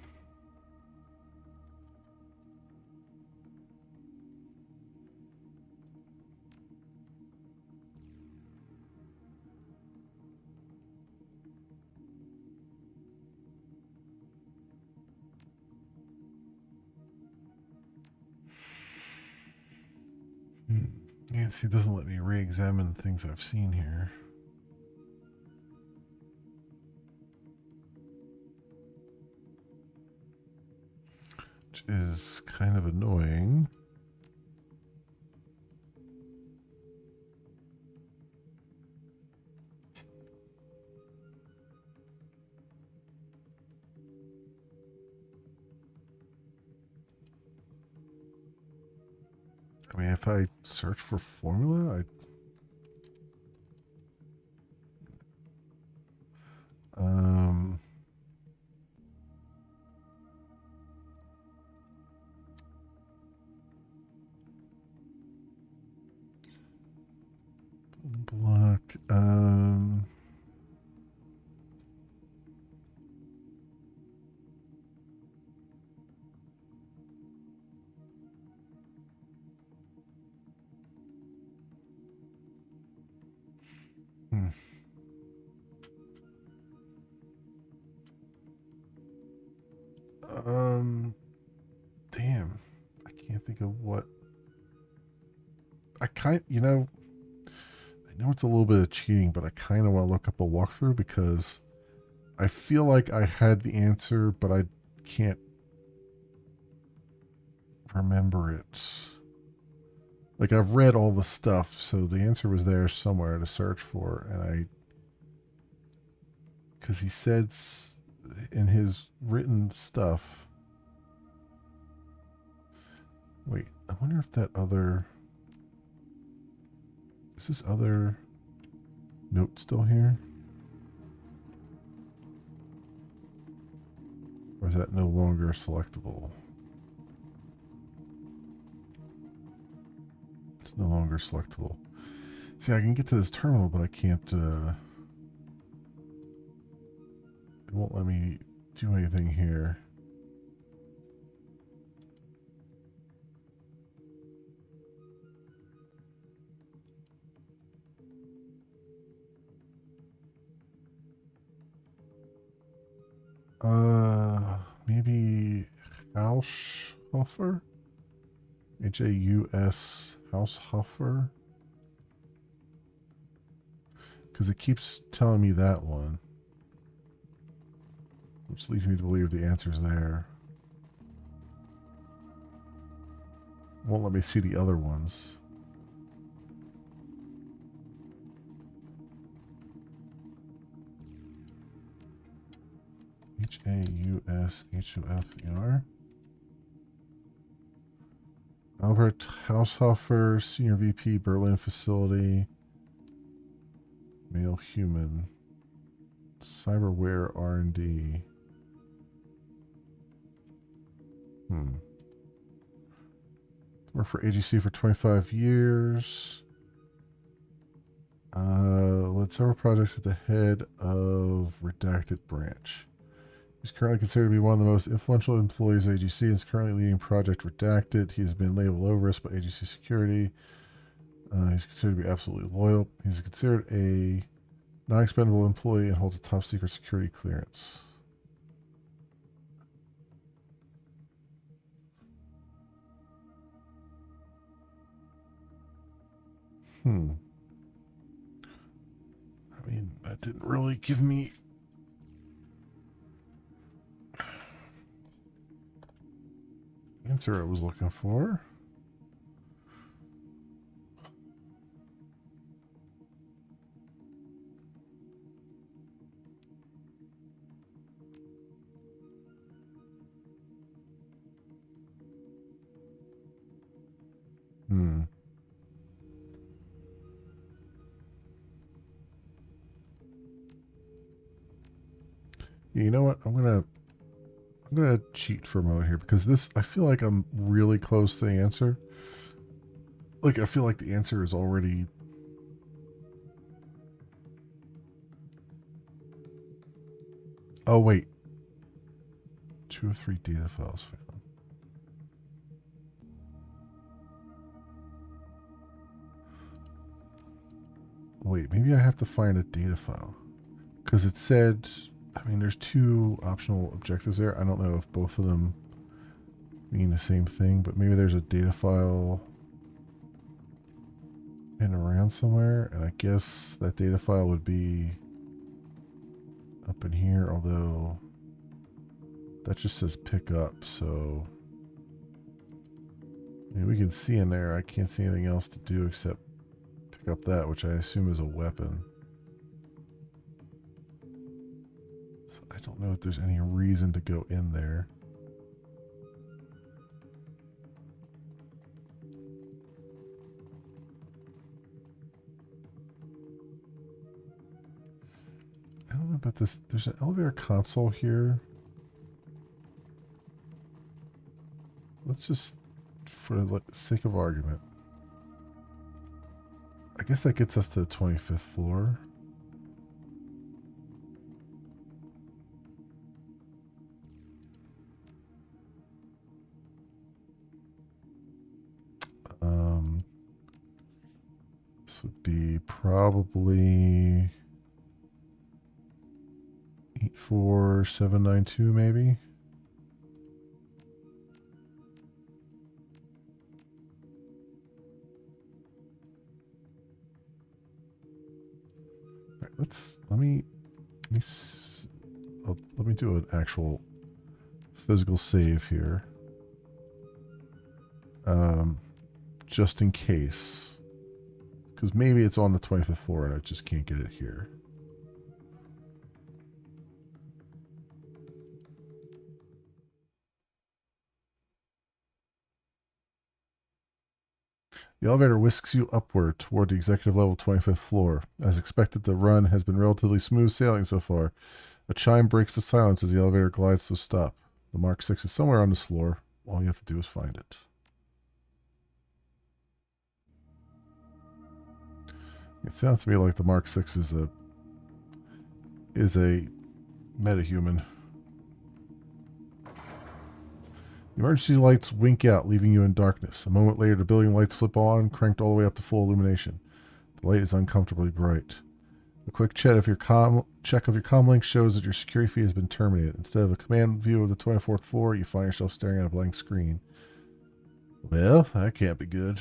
hmm. Yeah, see, it doesn't let me re-examine things I've seen here. Which is kind of annoying. I mean, if I search for formula, um, block, hmm. Um, damn. I can't think of what. I know it's a little bit of cheating, but I kind of want to look up a walkthrough because I feel like I had the answer, but I can't remember it. Like I've read all the stuff, so the answer was there somewhere to search for, and because he said in his written stuff. Wait, I wonder if that other is this other note still here, or is that no longer selectable? It's no longer selectable. See, I can get to this terminal, but I can't. It won't let me do anything here. Maybe Haushofer? Haus Haushofer? Because it keeps telling me that one, which leads me to believe the answer's there. Won't let me see the other ones. Haushofer. Albert Haushofer, Senior VP, Berlin Facility. Male human. Cyberware R&D. Worked for AGC for 25 years. Led several projects at the head of Redacted Branch. He's currently considered to be one of the most influential employees of AGC and is currently leading Project Redacted. He has been labeled low risk by AGC security. He's considered to be absolutely loyal. He's considered a non-expendable employee and holds a top secret security clearance. Hmm. I mean, that didn't really give me the answer I was looking for. Hmm. You know what? I'm gonna cheat for a moment here because this I feel like I'm really close to the answer. Like I feel like the answer is already. Oh wait, 2 or 3 data files found. Wait, maybe I have to find a data file because it said. I mean, there's 2 optional objectives there. I don't know if both of them mean the same thing, but maybe there's a data file in around somewhere, and I guess that data file would be up in here, although that just says pick up, so I mean, we can see in there. I can't see anything else to do except pick up that, which I assume is a weapon. So I don't know if there's any reason to go in there. I don't know about this. There's an elevator console here. Let's just, for the sake of argument, I guess that gets us to the 25th floor. This would be probably 84792, maybe. All right, let me do an actual physical save here, just in case, because maybe it's on the 25th floor and I just can't get it here. The elevator whisks you upward toward the executive level 25th floor. As expected, the run has been relatively smooth sailing so far. A chime breaks the silence as the elevator glides to a stop. The Mark 6 is somewhere on this floor. All you have to do is find it. It sounds to me like the Mark 6 is a metahuman. The emergency lights wink out, leaving you in darkness. A moment later, the building lights flip on, cranked all the way up to full illumination. The light is uncomfortably bright. A quick check of your comlink shows that your security feed has been terminated. Instead of a command view of the 24th floor, you find yourself staring at a blank screen. Well, that can't be good.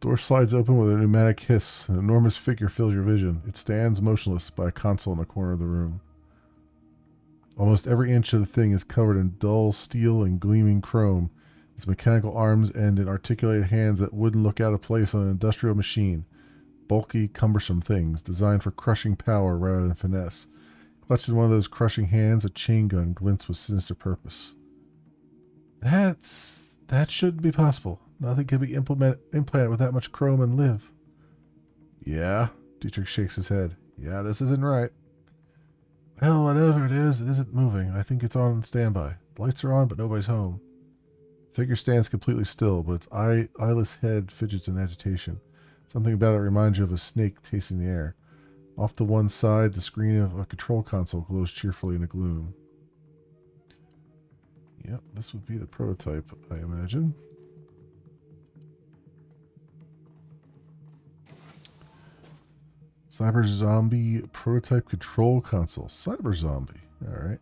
Door slides open with a pneumatic hiss. An enormous figure fills your vision. It stands motionless by a console in the corner of the room. Almost every inch of the thing is covered in dull steel and gleaming chrome. Its mechanical arms end in articulated hands that wouldn't look out of place on an industrial machine. Bulky, cumbersome things, designed for crushing power rather than finesse. Clutched in one of those crushing hands, a chain gun glints with sinister purpose. That shouldn't be possible. Nothing can be implanted with that much chrome and live. Yeah, Dietrich shakes his head. Yeah, this isn't right. Well, whatever it isn't moving. I think it's on standby. The lights are on, but nobody's home. The figure stands completely still, but its eyeless head fidgets in agitation. Something about it reminds you of a snake tasting the air. Off to one side, the screen of a control console glows cheerfully in the gloom. Yep, this would be the prototype, I imagine. Cyber Zombie prototype control console. Cyber Zombie. Alright.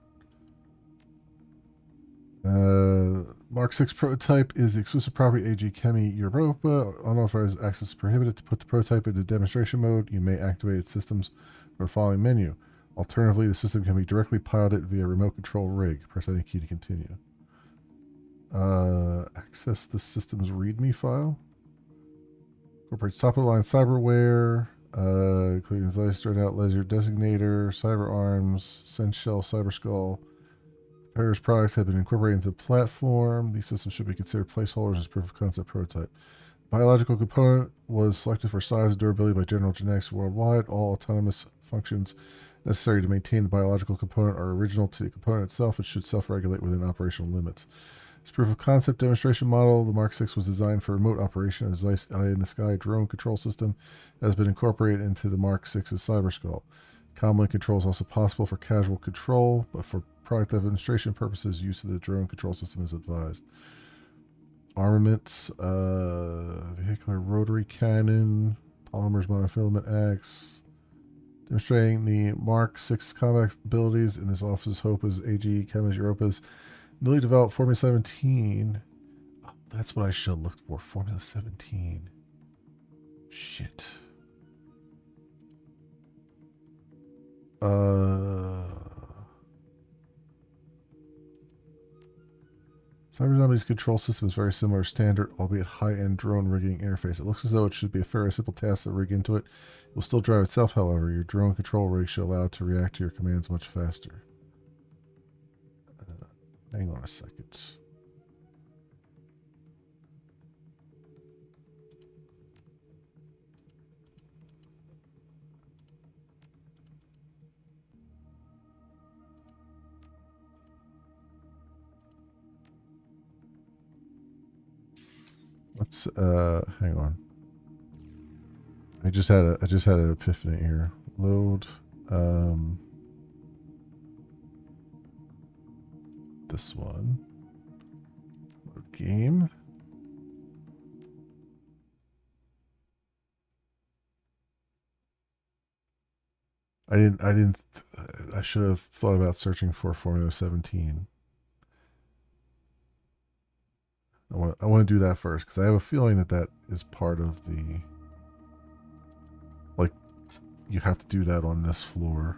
Mark 6 prototype is the exclusive property AG Chemi Europa. Unauthorized access is prohibited. To put the prototype into demonstration mode, you may activate its systems from the following menu. Alternatively, the system can be directly piloted via remote control rig. Press any key to continue. Access the system's README file. Incorporates top-of-the-line cyberware, including Zeiss out Laser Designator, Cyber Arms, Senshell, Cyber Skull. Various products have been incorporated into the platform. These systems should be considered placeholders as proof of concept prototype. Biological component was selected for size and durability by General Genetics worldwide. All autonomous functions necessary to maintain the biological component are original to the component itself and should self-regulate within operational limits. This proof of concept demonstration model, the Mark 6 was designed for remote operation. A Zeiss Eye in the Sky drone control system has been incorporated into the Mark 6's Cyberskull. Comlink control is also possible for casual control, but for product demonstration purposes, use of the drone control system is advised. Armaments, vehicular rotary cannon, polymers monofilament axe. Demonstrating the Mark 6 combat abilities in this office's hope is AG Chemis Europa's newly developed Formula 17. Oh, that's what I should have looked for. Formula 17. Shit. Cyber Zombie's control system is very similar to standard, albeit high-end drone rigging interface. It looks as though it should be a fairly simple task to rig into it. It will still drive itself, however. Your drone control rig should allow it to react to your commands much faster. Hang on a second. Let's hang on. I just had an epiphany here. Load this one. Load game. I should have thought about searching for Formula 17. I want to do that first because I have a feeling that is part of the, like, you have to do that on this floor.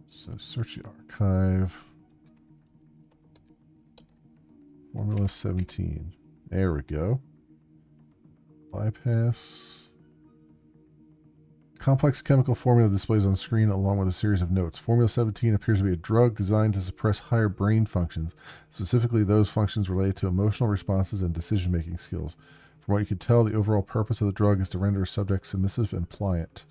So search the archive. Formula 17. There we go. Bypass. Complex chemical formula displays on screen along with a series of notes. Formula 17 appears to be a drug designed to suppress higher brain functions, specifically those functions related to emotional responses and decision-making skills. From what you can tell, the overall purpose of the drug is to render a subject submissive and pliant.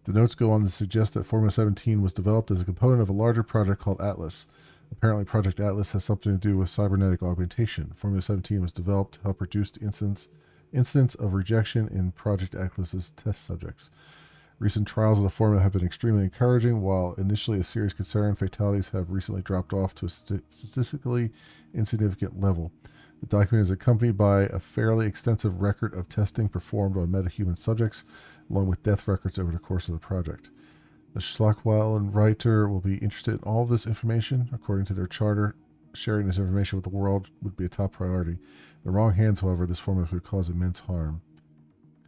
The notes go on to suggest that Formula 17 was developed as a component of a larger project called Atlas. Apparently, Project Atlas has something to do with cybernetic augmentation. Formula 17 was developed to help reduce the incidence of rejection in Project Atlas's test subjects. Recent trials of the formula have been extremely encouraging. While initially a serious concern, fatalities have recently dropped off to a statistically insignificant level. The document is accompanied by a fairly extensive record of testing performed on metahuman subjects, along with death records over the course of the project. The Schlockwell and Reiter will be interested in all of this information. According to their charter, sharing this information with the world would be a top priority. In the wrong hands, however, this formula could cause immense harm.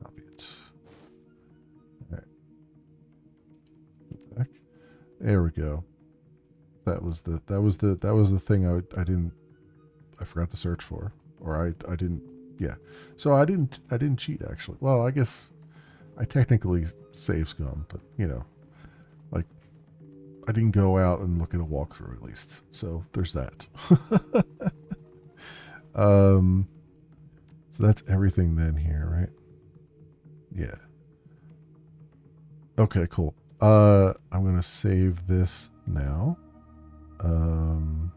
Copy it. Back. There we go. That was the thing I forgot to search for, or I didn't. Yeah. So I didn't cheat actually. Well, I guess I technically save scum, but you know, like I didn't go out and look at a walkthrough at least. So there's that. So that's everything then here, right? Yeah. Okay, cool. I'm gonna save this now. Karma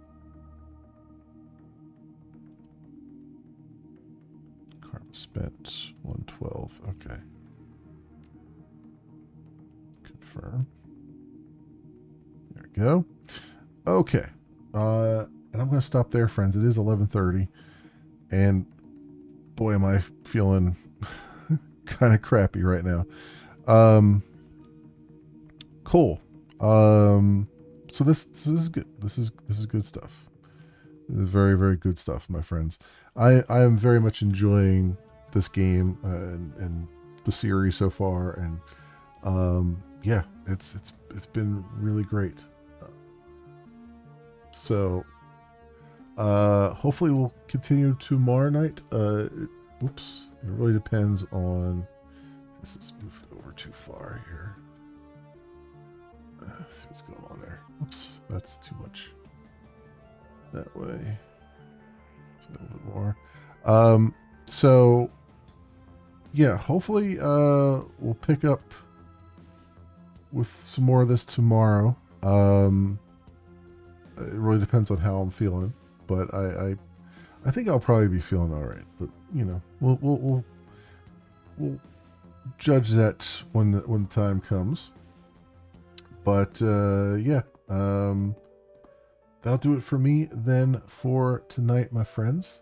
spent 112. Okay. Confirm. There we go. Okay. And I'm gonna stop there, friends. It is 11:30, and boy, am I feeling kind of crappy right now. Cool. So this is good. This is good stuff. This is very, very good stuff, my friends. I am very much enjoying this game and the series so far, and yeah, it's been really great. So hopefully we'll continue tomorrow night. Whoops, it really depends on. This is moved over too far here. Let's see what's going on there. Oops, that's too much. That way. It's a little bit more. So yeah, hopefully we'll pick up with some more of this tomorrow. It really depends on how I'm feeling, but I think I'll probably be feeling all right. But you know, we'll judge that when the time comes. But yeah, that'll do it for me then for tonight, my friends.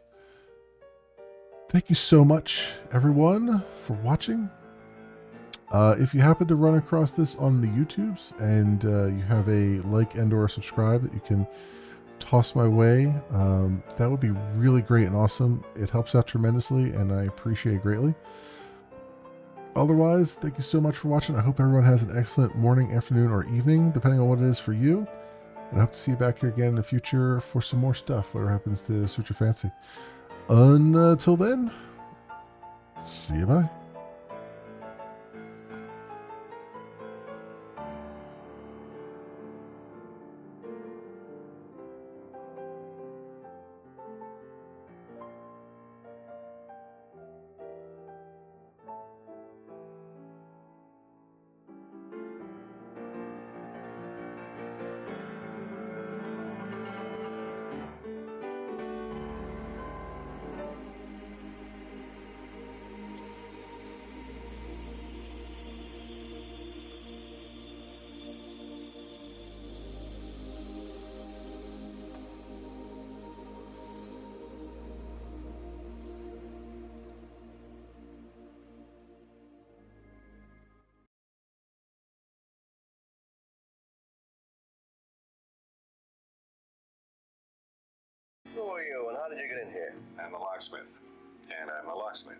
Thank you so much, everyone, for watching. If you happen to run across this on the YouTubes and you have a like and or subscribe that you can toss my way, that would be really great and awesome. It helps out tremendously, and I appreciate it greatly. Otherwise, thank you so much for watching. I hope everyone has an excellent morning, afternoon, or evening, depending on what it is for you. And I hope to see you back here again in the future for some more stuff, whatever happens to suit your fancy. Until then, see you, bye. Who are you, and how did you get in here? I'm a locksmith, and I'm a locksmith.